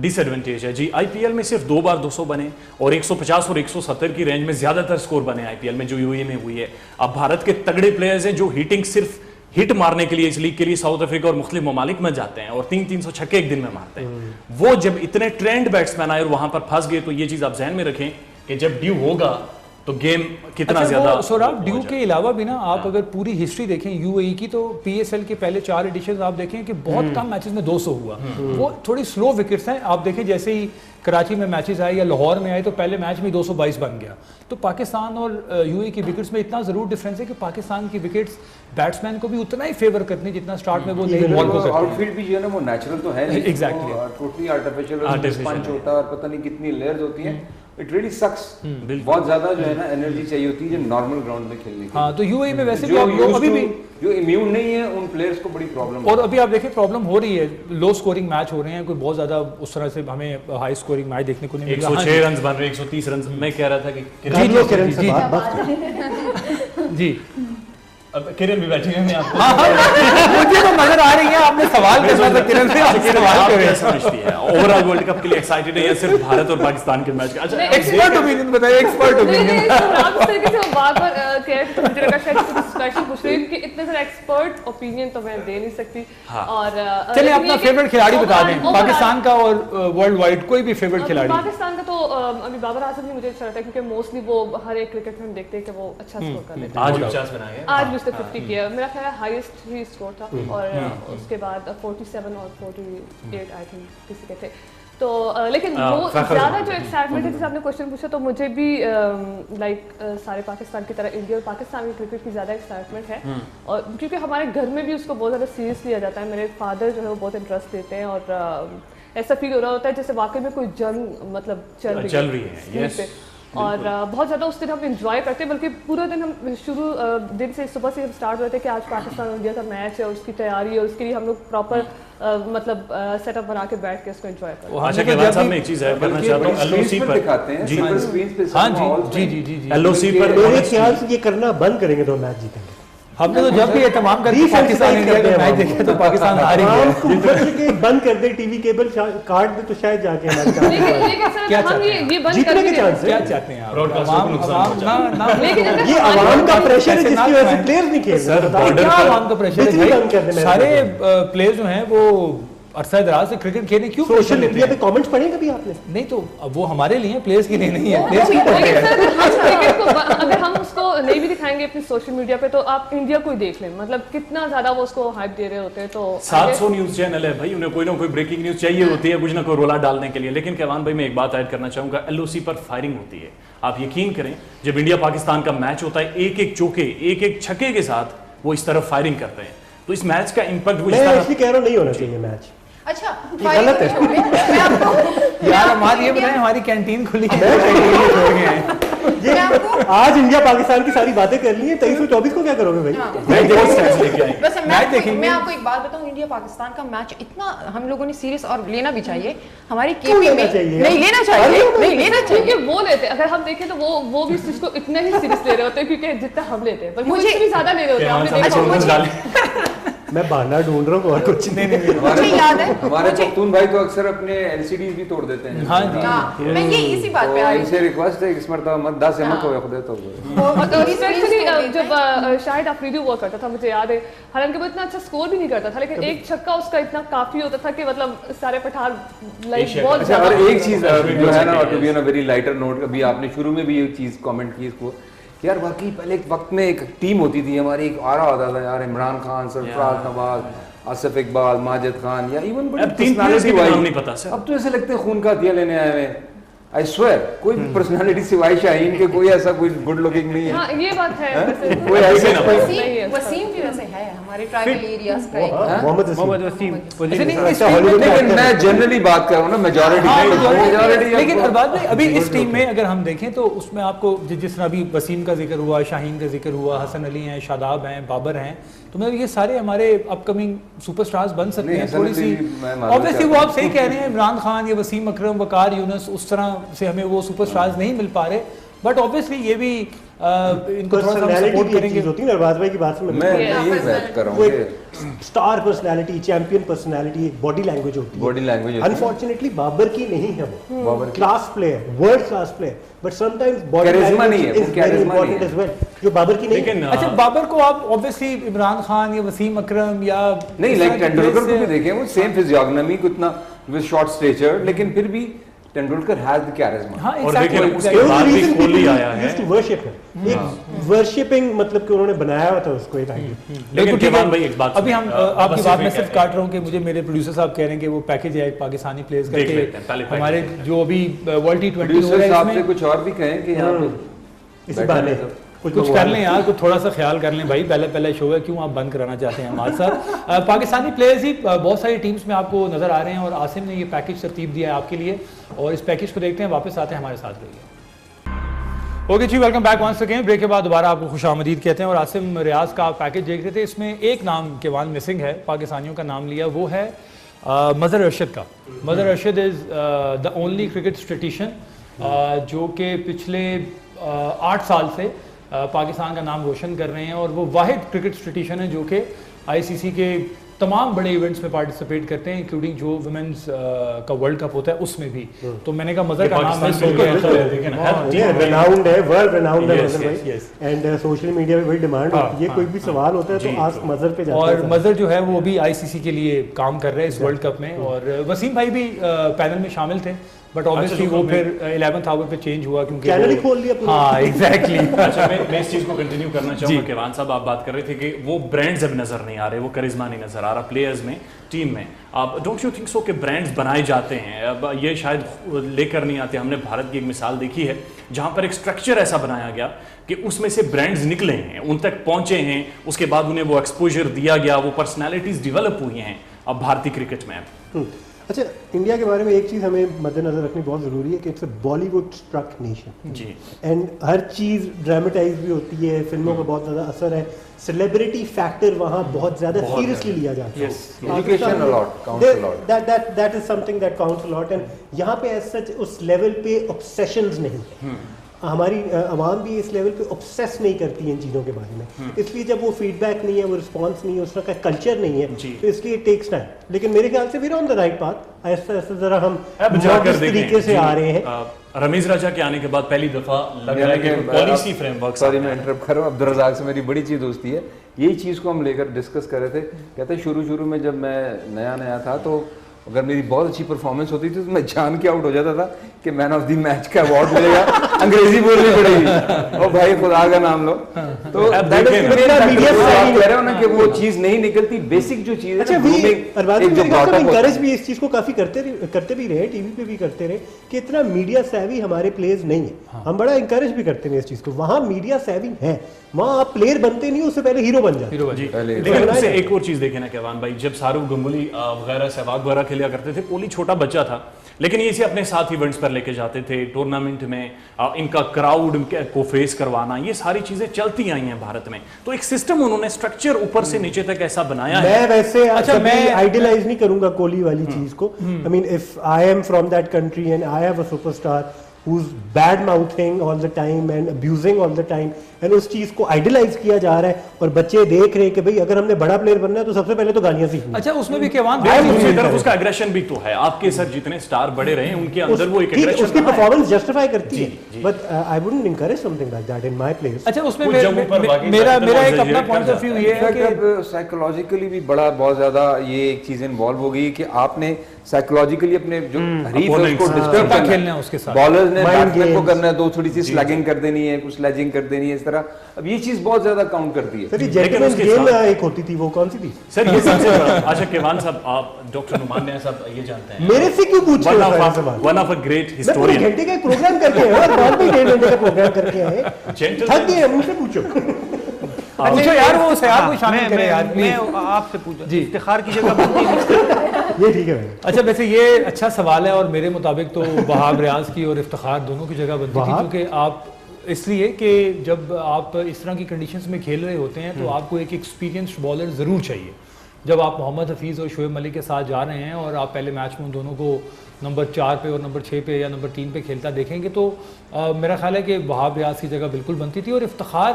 डिसएडवांटेज है जी। आईपीएल में सिर्फ 2 बार 200 बने और 150 और 170 की रेंज में ज्यादातर स्कोर बने आईपीएल में, जो यूएई में हुई है। अब भारत के तगड़े प्लेयर्स हैं जो हिटिंग सिर्फ हिट मारने के लिए इस लीग के लिए साउथ अफ्रीका और मुख्तलिफ ममालिक में जाते हैं और 300 छक्के एक दिन में मारते हैं। वो जब इतने ट्रेंड बैट्समैन आए और वहां पर फंस गए, तो ये चीज आप ध्यान में रखें कि जब ड्यू होगा तो गेम कितना ज्यादा। सौरभ, ड्यू के अलावा भी ना आप अगर पूरी हिस्ट्री देखें यूएई की, तो पीएसएल के पहले 4 एडिशन आप देखें कि बहुत कम मैचेस में 200 हुआ। वो थोड़ी स्लो विकेट्स हैं। आप देखें जैसे ही कराची में मैचेस आए या लाहौर में आए, तो पहले मैच में 222 बन गया। तो पाकिस्तान और यूएई की विकेट्स में इतना जरूर डिफरेंस है कि पाकिस्तान की विकेट्स बैट्समैन को भी उतना ही फेवर करती है जितना स्टार्ट में वो नई बॉल को करते हैं। आउटफील्ड भी जो है ना वो नेचुरल तो है नहीं, एग्जैक्टली टोटली आर्टिफिशियल पंच होता है और पता नहीं कितनी लेयर्स होती हैं। इट रियली सक्स। बहुत ज्यादा जो है ना एनर्जी चाहिए होती है जो नॉर्मल ग्राउंड में खेलने की। हाँ, तो यूएई में वैसे भी आप लोग अभी भी जो इम्यून नहीं है उन प्लेयर्स को बड़ी प्रॉब्लम। और अभी आप देखें प्रॉब्लम हो रही है, लो स्कोरिंग मैच हो रहे हैं, कोई बहुत ज्यादा उस तरह से हमें हाई स्कोरिंग मैच देखने को नहीं मिल रहा। 106 रन बन रहे, 130 रन। मैं कह रहा था कि जी अब किरण भी बैठी है। मैं आपको मुझे तो नजर आ रही है, आपने सवाल करना था किरण से, आप सवाल कर रहे हैं। समझती है ओवरऑल वर्ल्ड कप के लिए एक्साइटेड है या सिर्फ भारत और पाकिस्तान के मैच का? अच्छा, एक्सपर्ट ओपिनियन बताइए, एक्सपर्ट ओपिनियन। आप इस तरीके से बार-बार कह तो मुझे लगा शायद कुछ स्पेशल पूछ रही हूं कि इतने सारे एक्सपर्ट ओपिनियन तो मैं दे नहीं सकती। और चलिए अपना फेवरेट खिलाड़ी बता दें, पाकिस्तान का और वर्ल्ड वाइड कोई भी फेवरेट खिलाड़ी। पाकिस्तान का तो अभी बाबर आजम ही मुझे अच्छा लगता है, क्योंकि मोस्टली वो हर एक क्रिकेट में हम देखते हैं कि वो अच्छा स्कोर कर लेते हैं। आज 50 बनाए, आज उसने 50 किया, मेरा ख्याल है हाईएस्ट ही स्कोर था। और उसके बाद 47 और 48 आई थिंक किसी के थे। तो लेकिन वो ज़्यादा जो एक्साइटमेंट है, जैसे आपने क्वेश्चन पूछा, तो मुझे भी सारे पाकिस्तान की तरह इंडिया और पाकिस्तान की क्रिकेट की ज़्यादा एक्साइटमेंट है। और क्योंकि हमारे घर में भी उसको बहुत ज़्यादा सीरियस लिया जाता है। मेरे फादर जो है वो बहुत इंटरेस्ट देते हैं और ऐसा फील हो रहा होता है जैसे वाकई में कोई जंग मतलब चल रही है। और बहुत ज़्यादा उस दिन हम इंजॉय करते हैं, बल्कि पूरा दिन हम शुरू दिन से सुबह से हम स्टार्ट होते हैं कि आज पाकिस्तान और इंडिया का मैच है, उसकी तैयारी है, उसके लिए हम लोग प्रॉपर मतलब सेटअप बना के बैठ के उसको एंजॉय करते हैं। अच्छा, के साहब मैं एक चीज़ ऐड करना चाहता हूँ, एलओसी पर दिखाते हैं, सिल्वर स्क्रीन पे। हाँ जी, एलओसी पर मेरे ख्याल से ये करना बंद करेंगे तो मैच जीतेंगे। हमने तो जब भी ये तमाम करके पाकिस्तान इंडिया का मैच देखे तो पाकिस्तान हार ही गया। बंद कर दे, टीवी केबल काट दे तो शायद जाके हमारे क्या जीतने के चांस क्या चाहते हैं ये आवाम का प्रेशर है जिसकी वजह से प्लेयर्स नहीं खेल रहे। क्या आवाम का प्रेशर है? सारे प्लेयर्स जो हैं वो अरसा दराज से क्रिकेट खेलने क्यों सोशल मीडिया पे कमेंट्स पढ़े कभी आपने? नहीं, तो वो हमारे लिए प्लेयर्स के लिए नहीं है। अगर हम उसको नहीं भी दिखाएंगे अपनी सोशल मीडिया पे, तो आप इंडिया को ही देख लें, मतलब कितना ज्यादा वो उसको हाइप दे रहे होते हैं। तो 700 न्यूज चैनल है भाई, उन्हें कोई ना कोई ब्रेकिंग न्यूज चाहिए होती है, कुछ ना कोई रोला डालने के लिए। लेकिन कहवान भाई, मैं एक बात ऐड करना चाहूंगा, एलओसी पर फायरिंग होती है। आप यकीन करें, जब इंडिया पाकिस्तान का मैच होता है, एक एक चौके, एक एक छक्के के साथ वो इस तरफ फायरिंग करते हैं, तो इस मैच का इंपैक्ट मैं एक्चुअली कह रहा हूं नहीं होना चाहिए मैच। अच्छा, गलत है मैं आपको यार हमारी ये बताएं, हमारी कैंटीन खुली है, कैंटीन में छोड़ गए हैं। ये आज इंडिया पाकिस्तान की सारी बातें कर ली है, 23-24 को क्या करोगे भाई? मैं आपको एक बात बताऊं, इंडिया पाकिस्तान का मैच इतना हम लोगों ने सीरियस और लेना भी चाहिए। हमारी केपी में नहीं लेना चाहिए, वो लेते हैं। अगर हम देखें तो वो भी इसको इतना ही सीरियस ले रहे होते हैं, क्योंकि जितना हम लेते हैं, पर मुझे भी ज्यादा ले रहे होते हैं। आपने देखा मैं बहाना ढूंढ रहा हूँ और कुछ नहीं। मुझे याद है, हमारे पख्तून भाई तो अक्सर अपने एलसीडीज भी तोड़ देते हैं। हाँ जी, मैं ये इसी बात पे आ रही इनसे रिक्वेस्ट है इस मरतबा मत 10 एमएल को रख दे तो। स्पेशली जब शाहिद अफरीदी हुआ करता था, मुझे याद है, हालांकि वो इतना अच्छा स्कोर भी नहीं करता था, लेकिन एक छक्का उसका इतना काफी होता था कि मतलब सारे पठार लाइक बहुत ज्यादा। और एक चीज जो है ना, to be on a very lighter note, अभी आपने शुरू में भी ये चीज कमेंट की इसको कि यार बाकी पहले एक वक्त में एक टीम होती थी हमारी, एक आरा होता था यार, इमरान खान, सरफराज नवाज, आसिफ इकबाल, माजिद खान, या इवन बड़ी पर्सनालिटी नहीं पता सर। अब तो ऐसे लगते हैं खून का हथिया लेने आए हुए। आई स्वेयर कोई पर्सनालिटी सिवाय शाहीन के कोई ऐसा कोई गुड लुकिंग नहीं है। हाँ, ये बात है। कोई ऐसे वसीम भी वैसे है हमारे ट्राइबल एरियाज का एक। मोहम्मद वसीम लेकिन मैं जनरली बात कर रहा हूँ ना, मेजॉरिटी। लेकिन अरबाज भाई अभी इस टीम में अगर हम देखें तो उसमें आपको जिस तरह अभी वसीम का जिक्र हुआ, शाहीन का जिक्र हुआ, हसन अली हैं, शादाब हैं, बाबर हैं, तो मतलब ये सारे हमारे अपकमिंग सुपरस्टार्स बन सकते हैं। थोड़ी सी ऑब्वियसली वो आप सही कह रहे हैं, इमरान खान या वसीम अकरम, वकार यूनुस, उस तरह से हमें वो सुपरस्टार्स नहीं मिल पा रहे, बट ऑब्वियसली ये भी इनको थोड़ा सा सपोर्ट करेंगे। होती है ना अरबाज भाई की बात से मैं ये बात कर रहा हूँ कि स्टार पर्सनालिटी, चैंपियन पर्सनालिटी, एक बॉडी लैंग्वेज होती है। बॉडी लैंग्वेज अनफॉर्चुनेटली बाबर की नहीं है वो। Class player, world class player, but sometimes body charisma नहीं है, is very important as well, जो बाबर की नहीं है। अच्छा, बाबर को आप ऑब्वियसली इमरान खान या वसीम अकरम या नहीं, लाइक तेंदुलकर को भी देखें, वो सेम फिजियोग्नोमी, कितना विद शॉर्ट स्टेचर, लेकिन फिर भी तेंदुलकर हैज द कैरिज्मा। हाँ, और देखिए उसके बाद भी कोहली आया है। एक वर्शिपिंग, मतलब कि उन्होंने बनाया हुआ था उसको एक आइडिया। लेकिन केवान भाई एक बात, अभी हम आपकी बात में सिर्फ काट रहा हूँ कि मुझे मेरे प्रोड्यूसर साहब कह रहे हैं कि वो पैकेज है एक पाकिस्तानी प्लेयर्स करके, हमारे जो अभी वर्ल्ड T20 हो रहा है, कुछ और भी कहें कि यहाँ इसी बहाने कुछ कर लें यार, कुछ थोड़ा सा ख्याल कर लें भाई, पहले शो है, क्यों आप बंद कराना चाहते हैं हमारे साथ। पाकिस्तानी प्लेयर्स ही बहुत सारी टीम्स में आपको नजर आ रहे हैं, और आसिम ने ये पैकेज तरतीब दिया है आपके लिए, और इस पैकेज को देखते हैं, वापस आते हैं हमारे साथ रहिए। ओके जी, welcome back once again. Break के बाद दोबारा आपको खुशामदीद कहते हैं। और आसिम रियाज का आप पैकेज देख रहे थे, इसमें एक नाम केवान मिसिंग है, पाकिस्तानियों का नाम लिया, वो है मजहर अरशद का। Mazhar Arshad is the only cricket statistician जो कि पिछले 8 साल से पाकिस्तान का नाम रोशन कर रहे हैं, और वो वाहिद क्रिकेट स्टैटिशियन है जो कि आईसीसी के तमाम बड़े इवेंट्स में पार्टिसिपेट करते हैं, इंक्लूडिंग जो वुमेन्स का वर्ल्ड कप होता है उसमें भी। तो मैंने कहा मजहर का नाम रेनाउंड है, वर्ल्ड रेनाउंड है मजहर भाई, एंड सोशल मीडिया में बड़ी डिमांड होती है, कोई भी सवाल होता है तो आस्क मजहर पे जाता है। और मजहर जो है वो भी आईसीसी के लिए काम कर रहे हैं इस वर्ल्ड कप में, और वसीम भाई भी पैनल में शामिल थे, बट ऑब्वियसली वो फिर 11th आवर पे चेंज हुआ क्योंकि चैनल ही खोल लिया। हाँ एग्जैक्टली। अच्छा, मैं इस चीज को कंटिन्यू करना चाहूंगा। केवान साहब आप बात कर रहे थे कि वो ब्रांड्स अब नजर नहीं आ रहे, वो करिश्मा नहीं नजर आ रहा प्लेयर्स में, टीम में। आप डोंट यू थिंक सो कि ब्रांड्स बनाए जाते हैं, अब ये शायद लेकर नहीं आते। हमने भारत की एक मिसाल देखी है जहां पर एक स्ट्रक्चर ऐसा बनाया गया कि उसमें से ब्रांड्स निकले हैं, उन तक पहुंचे हैं, उसके बाद उन्हें वो एक्सपोजर दिया गया, वो पर्सनैलिटीज डेवलप हुई हैं अब भारतीय क्रिकेट में। अच्छा, इंडिया के बारे में एक चीज़ हमें मद्देनजर रखनी बहुत ज़रूरी है कि it's a Bollywood struck nation जी, एंड हर चीज़ ड्रामेटाइज भी होती है, फिल्मों का बहुत ज़्यादा असर है, सेलिब्रिटी फैक्टर वहाँ बहुत ज़्यादा सीरियसली लिया जाता है। Education a lot counts a lot, that is something that counts a lot, and यहाँ पे एज सच उस लेवल पे ऑब्सेशंस नहीं, हमारी आवाम भी इस लेवल पे ऑब्सेस नहीं करती है इन चीज़ों के बारे में, इसलिए जब वो फीडबैक नहीं है, वो रिस्पांस नहीं है, उस तरह का कल्चर नहीं है, तो इसलिए इट टेक्स टाइम। लेकिन मेरे ख्याल से भी ऑन द राइट पाथ, ऐसा ऐसा जरा हम इस तरीके से आ रहे हैं। रमीज राजा के आने के बाद पहली दफा लग रहा है कि पॉलिसी फ्रेमवर्क, सॉरी मैं इंटरप्ट कर रहा हूँ, अब्दुल रज़ाक से मेरी बड़ी चीज़ दोस्ती है, यही चीज़ को हम लेकर डिस्कस कर रहे थे। कहते शुरू में जब मैं नया था तो अगर मेरी बहुत अच्छी परफॉर्मेंस होती थी तो मैं जान के आउट हो जाता था कि मैन ऑफ द मैच का अवार्ड मिलेगा, अंग्रेजी बोलनी पड़ेगी, और भाई खुदा का नाम लो। तो कह रहे हो ना कि वो चीज नहीं निकलती, बेसिक जो चीज है। अच्छा, इनकरेज भी इस चीज को काफी करते भी रहे, टीवी पे भी करते रहे कि इतना मीडिया सैवी हमारे प्लेयर्स नहीं है, हम बड़ा इंकरेज भी करते हैं इस चीज को। वहाँ मीडिया सैवी है, वहाँ आप प्लेयर बनते नहीं, उससे पहले हीरो बन जाते। लेकिन उससे एक और चीज देखे ना केवान भाई, जब शाहरुख गंगुली वगैरह सहवाग वगैरह खेला करते थे, कोहली छोटा बच्चा था, लेकिन ये इसे अपने साथ इवेंट्स पर लेके जाते थे, टूर्नामेंट में इनका क्राउड को फेस करवाना, ये सारी चीजें चलती आई हैं भारत में। तो एक सिस्टम उन्होंने स्ट्रक्चर ऊपर से नीचे तक ऐसा बनाया है। मैं वैसे अच्छा मैं आइडियलाइज नहीं करूंगा कोहली वाली चीज को। I mean if I am from that country and I have a superstar who's bad mouthing all the time and abusing all the time, and उस चीज को आइडियलाइज किया जा रहा है, और बच्चे देख रहे हैं कि भाई अगर हमने बड़ा प्लेयर बनना है तो सबसे पहले तो गालियां सीखनी। अच्छा, उसमें भी केवान दूसरी तरफ उसका एग्रेशन भी तो है, आपके सर जितने स्टार बड़े रहे उनके अंदर वो एक एग्रेशन, उसकी परफॉर्मेंस जस्टिफाई करती है, but I wouldn't encourage something like that in my place. अच्छा, उसमें मेरा एक अपना पॉइंट ऑफ व्यू ये है कि साइकोलॉजिकली भी बड़ा बहुत ज्यादा ये एक चीज इन्वॉल्व हो गई कि आपने साइकोलॉजिकली अपने जो हरीफ है उसको डिस्टर्ब खेलना है उसके साथ। बॉलर्स बॉलर्स ने बैट्समैन को करना है, तो थोड़ी सी स्लैगिंग कर देनी है, कुछ स्लेजिंग कर देनी है, इस तरह। अब ये चीज बहुत ज्यादा काउंट करती है। सर ये जेंटलमैन गेम एक होती थी, वो कौन सी थी सर? ये सबसे अच्छा केवान साहब, आप डॉक्टर नुमान ने सब ये जानते हैं, मेरे से क्यों पूछ रहे हो सवाल? One of a great historian. घंटे का प्रोग्राम करके आए और बाद में 1.5 घंटे का प्रोग्राम करके आए, थक गए, मुझसे पूछो। पूछो यार, वो सयार को शामिल करे यार। मैं आपसे पूछा जी, इफ्तिखार की जगह बनती है ये ठीक है भाई। अच्छा, वैसे ये अच्छा सवाल है, और मेरे मुताबिक तो वहाब रियाज की और इफ्तिखार दोनों की जगह बनती थी, क्योंकि आप इसलिए कि जब आप इस तरह की कंडीशंस में खेल रहे होते हैं तो आपको एक एक्सपीरियंस्ड बॉलर ज़रूर चाहिए। जब आप मोहम्मद हफीज़ और शोएब मलिक के साथ जा रहे हैं और आप पहले मैच में उन दोनों को नंबर 4 पे और नंबर 6 पे या नंबर 3 पे खेलता देखेंगे तो मेरा ख्याल है कि वहाब रियाज की जगह बिल्कुल बनती थी। और इफ्तिखार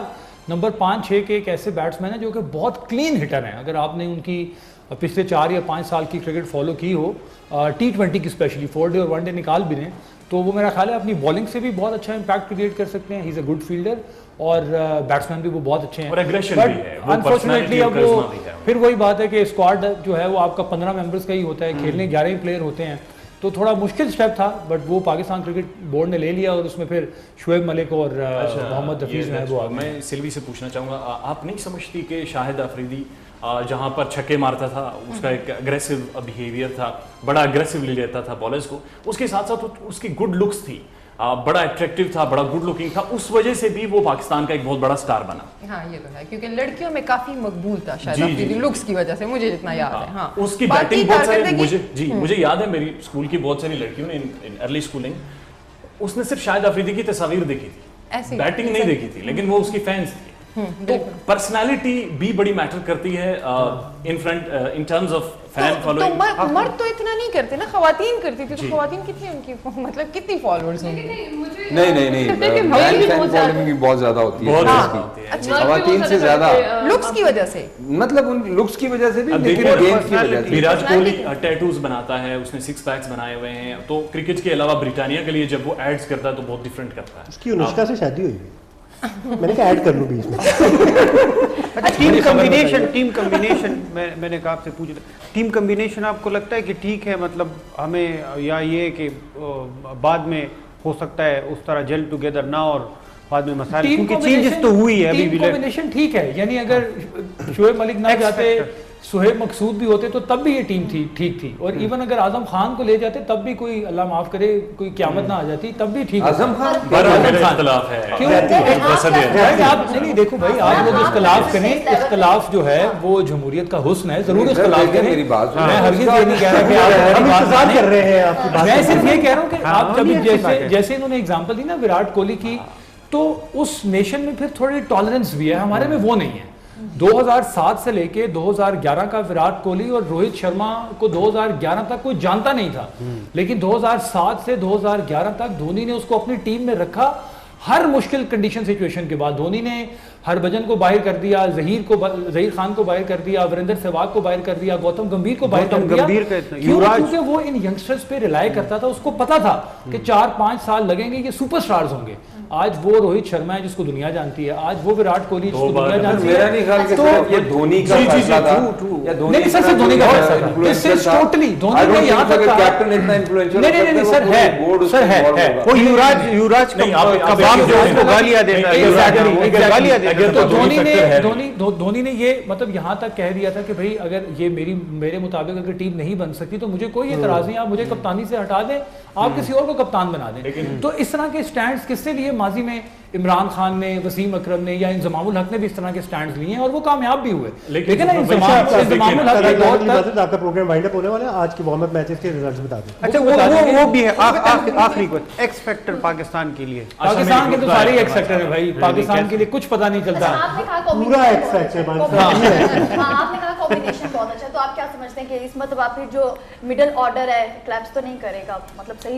नंबर 5-6 के एक ऐसे बैट्समैन हैं जो कि बहुत क्लीन हिटर हैं। अगर आपने उनकी पिछले 4 या 5 साल की क्रिकेट फॉलो की हो, T20 की स्पेशली, 4 डे और 1 डे निकाल भी दें, तो वो मेरा ख्याल है अपनी बॉलिंग से भी बहुत अच्छा इंपैक्ट क्रिएट कर सकते हैं। He is a good fielder और बैट्समैन भी वो बहुत अच्छे हैं, और एग्रेशन भी है, वो अनफॉर्चुनेटली अब personality वो और charisma भी है। फिर वही बात है कि स्क्वाड जो है वो आपका 15 मेंबर्स का ही होता है, खेलने 11 ही प्लेयर होते हैं, तो थोड़ा मुश्किल स्टेप था, बट वो पाकिस्तान क्रिकेट बोर्ड ने ले लिया और उसमें फिर शोएब मलिक और मोहम्मद हफीज जो है वो आ गए। मैं सिल्वी से पूछना चाहूँगा, आप नहीं समझती कि शाहिद अफरीदी जहाँ पर छक्के मारता था, उसका एक अग्रेसिव बिहेवियर था, बड़ा अग्रेसिवली लेता था बॉलर्स को, उसके साथ साथ उसकी गुड लुक्स थी, बड़ा अट्रैक्टिव था, बड़ा गुड लुकिंग था, उस वजह से भी वो पाकिस्तान का एक बहुत बड़ा स्टार बना। हाँ ये तो है, क्योंकि लड़कियों में काफी मकबूल था शायद अफरीदी लुक्स की वजह से, मुझे जितना याद है। हाँ, उसकी बैटिंग बहुत सारी मुझे याद है, मेरी स्कूल की बहुत सारी लड़कियों ने इन अर्ली स्कूलिंग, उसने सिर्फ शाहिद अफरीदी की तस्वीर देखी थी, बैटिंग नहीं देखी थी, लेकिन वो उसकी फैंस थी। तो पर्सनालिटी भी बड़ी मैटर करती है in front in terms of fan following. तो मर्द तो इतना नहीं करते ना, खवातीन करती थी, तो खवातीन कितनी उनकी मतलब कितनी फॉलोअर्स होंगी? नहीं फैन फॉलोइंग बहुत ज्यादा होती है, खवातीन से ज्यादा लुक्स की वजह से, मतलब उन लुक्स की वजह से भी, लेकिन गेम की वजह से। विराट कोहली टैटूज बनाता है, उसने 6 पैक्स बनाए हुए हैं, तो क्रिकेट के अलावा ब्रिटानिया के लिए जब वो एड्स करता है तो बहुत डिफरेंट करता है। उसकी अनुष्का से शादी हुई है, मैंने कहा ऐड कर लूं बीच में। टीम कॉम्बिनेशन मैंने कहा आपसे पूछ, टीम कॉम्बिनेशन आपको लगता है कि ठीक है, मतलब हमें, या ये कि बाद में हो सकता है उस तरह जेल टुगेदर ना और बाद में मसाइल, क्योंकि चेंजेस तो हुई है अभी भी, कॉम्बिनेशन ठीक है, यानी अगर शोएब मलिक ना जाते, सुहेब मकसूद भी होते तो तब भी ये टीम ठीक थी, और इवन अगर आजम खान को ले जाते तब भी कोई अल्लाह माफ करे कोई क़यामत ना आ जाती, तब भी ठीक। आजम खान इख्तिलाफ है, क्यों? आप नहीं देखो भाई, आप लोग इख्तिलाफ करें, इख्तिलाफ जो है वो जमहूरियत का हुस्न है, जरूर इख्तिलाफ करें। मेरी बात मैं हरगिज़ ये नहीं कह रहा कि आप हम इंतजार कर रहे हैं आपकी बात। मैं सिर्फ ये कह रहा हूँ कि आप जब जैसे इन्होंने एग्जांपल दी ना विराट कोहली की, तो उस नेशन में फिर थोड़ी टॉलरेंस भी है, हमारे में वो नहीं है। 2007 से लेके 2011 का विराट कोहली और रोहित शर्मा को 2011 तक कोई जानता नहीं था, लेकिन 2007 से 2011 तक धोनी ने उसको अपनी टीम में रखा। हर मुश्किल कंडीशन सिचुएशन के बाद धोनी ने हरभजन को बाहर कर दिया, जहीर खान को बाहर कर दिया, वीरेंद्र सहवाग को बाहर कर दिया, गौतम गंभीर को बाहर कर दिया। क्योंकि वो इन यंगस्टर्स पे रिलाई करता था, उसको पता था कि 4-5 साल लगेंगे, ये सुपरस्टार्स होंगे। आज वो रोहित शर्मा है जिसको दुनिया जानती है, आज वो विराट कोहली जिसको दुनिया जानती है। मेरा नहीं ख्याल कि सिर्फ ये धोनी का फैसला था, या नहीं सर, सिर्फ धोनी का फैसला था, दिस टोटली धोनी ने यहां तक कैप्टन इतना इन्फ्लुएंशियल नहीं सर है वो युवराज का बाप जो उसको गालियां देता है, गालियां देता है। तो धोनी ने ये मतलब यहां तक कह दिया था कि भाई अगर ये मेरे मुताबिक अगर टीम नहीं बन सकती तो मुझे कोई एतराज नहीं, आप मुझे कप्तानी से हटा दें, आप किसी और को कप्तान बना दें। तो इस तरह के स्टैंड्स किससे लिए? माजी में इमरान खान ने, वसीम अकरम ने या इंजमामुल हक ने भी इस तरह के स्टैंड्स लिए हैं और वो कामयाब भी हुए। लेकिन इंजमामुल हक के दौर तक आपका प्रोग्राम वाइंड अप होने वाला है, आज के वार्म अप मैचेस के रिजल्ट्स बता दें। अच्छा वो भी है, आखिरी क्वेश्चन, एक्स फैक्टर पाकिस्तान के लिए। पाकिस्तान के तो सारे एक्स फैक्टर है भाई, पाकिस्तान के लिए कुछ पता नहीं चलता, पूरा एक्स फैक्टर। आपने कहा कॉम्बिनेशन बहुत अच्छा, तो आप क्या समझते हैं कि इस मतलब आप जो मिडिल ऑर्डर है क्लैप्स तो नहीं करेगा, मतलब सही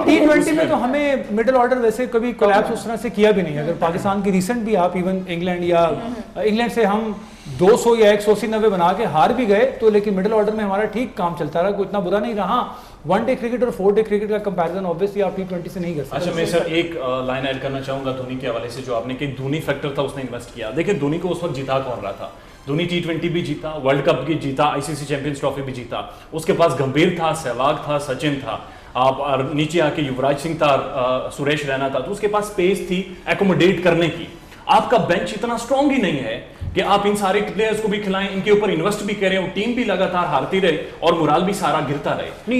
T20 में तो हमें मिडिल ऑर्डर वैसे कभी कोलैप्स उस तरह से किया भी नहीं। अगर पाकिस्तान की रिसेंट भी आप इवन इंग्लैंड से हम 200 या 180-90 बना के हार भी गए, तो लेकिन मिडिल ऑर्डर में हमारा ठीक काम चलता रहा, कोई इतना बुरा नहीं रहा। 1 डे क्रिकेट और 4 डे क्रिकेट का कंपैरिजन ऑब्वियसली आप T20 से नहीं कर सकते। अच्छा, मैं सर एक लाइन ऐड करना चाहूंगा धोनी के हवाले से, जो आपने कि धोनी फैक्टर था, उसने इन्वेस्ट किया। देखिए धोनी को उस वक्त जीता कौन रहा था? धोनी T20 भी जीता, वर्ल्ड कप भी जीता, ICC चैंपियंस ट्रॉफी भी जीता, उसके पास गंभीर था, सहवाग था, सचिन था, आप और नीचे आके युवराज सिंह था, सुरेश रैना था, तो उसके पास स्पेस थी एकोमोडेट करने की। आपका बेंच इतना स्ट्रांग ही नहीं है कि आप इन सारे प्लेयर्स को भी खिलाएं, इनके ऊपर इन्वेस्ट भी करें, और टीम भी लगातार हारती रहे और मोराल भी सारा गिरता रहे। नहीं,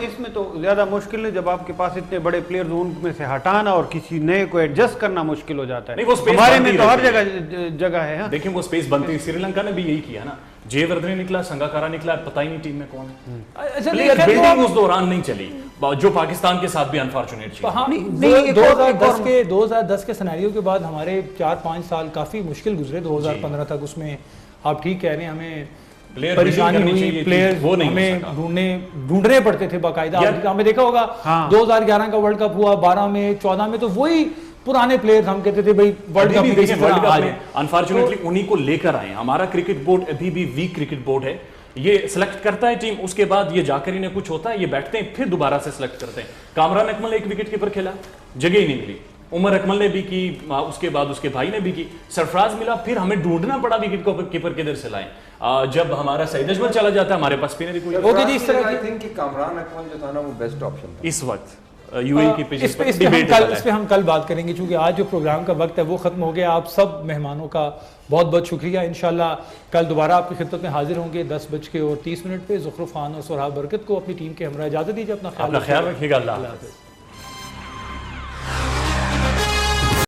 इसमें तो ज्यादा मुश्किल है जब आपके पास इतने बड़े प्लेयर्स उनमें से हटाना और किसी नए को एडजस्ट करना मुश्किल हो जाता है। नहीं, वो स्पेस हमारे में तो हर जगह है। देखिए वो स्पेस बनती है, श्रीलंका ने भी यही किया ना, जयवर्धने निकला, संगाकारा निकला, पता ही नहीं टीम में कौन है। प्लेयर बिल्डिंग उस दौरान नहीं चली, जो पाकिस्तान के साथ भी अनफॉर्चुनेट चीज। हाँ, 2010 के सिनेरियो के बाद हमारे 4-5 साल काफी मुश्किल गुजरे 2015 तक। उसमें आप ठीक कह रहे हैं, हमें परेशानी हुई, प्लेयर हमें ढूंढने पड़ते थे बाकायदा। हमें देखा होगा 2011 का वर्ल्ड कप हुआ, 12 में 14 में, तो वही पुराने प्लेयर्स हम कहते थे भाई वर्ल्ड कप अनफॉर्चुनेटली उन्हीं को लेकर आए। हमारा क्रिकेट बोर्ड अभी भी वीक क्रिकेट बोर्ड है, ये सिलेक्ट करता है टीम, उसके बाद ये जाकर इन्हें कुछ होता है, ये बैठते हैं, फिर दोबारा से सिलेक्ट करते हैं। कामरान अकमल एक विकेट कीपर खेला, जगह ही नहीं मिली। उमर अकमल ने भी की, उसके बाद उसके भाई ने भी की, सरफराज मिला, फिर हमें ढूंढना पड़ा विकेट कीपर किधर से लाएं। जब हमारा सईद अजमल चला जाता है, हमारे पास स्पिनर ही कोई। ओके जी, इस तरह आई थिंक कि कामरान अकमल जो था ना वो बेस्ट ऑप्शन था इस वक्त यूएई की पिच पर। इस पे हम कल बात करेंगे, क्योंकि आज जो प्रोग्राम का वक्त है वो खत्म हो गया। आप सब मेहमानों का बहुत बहुत शुक्रिया। इंशाल्लाह कल दोबारा आपकी खिदमत में हाजिर होंगे 10:30 पे। ज़ुखरुफ खान और सोहराब बरकत को अपनी टीम के हमरा इजाजत दीजिए। अपना ख्याल रखिएगा। अल्लाह हाफ़िज़।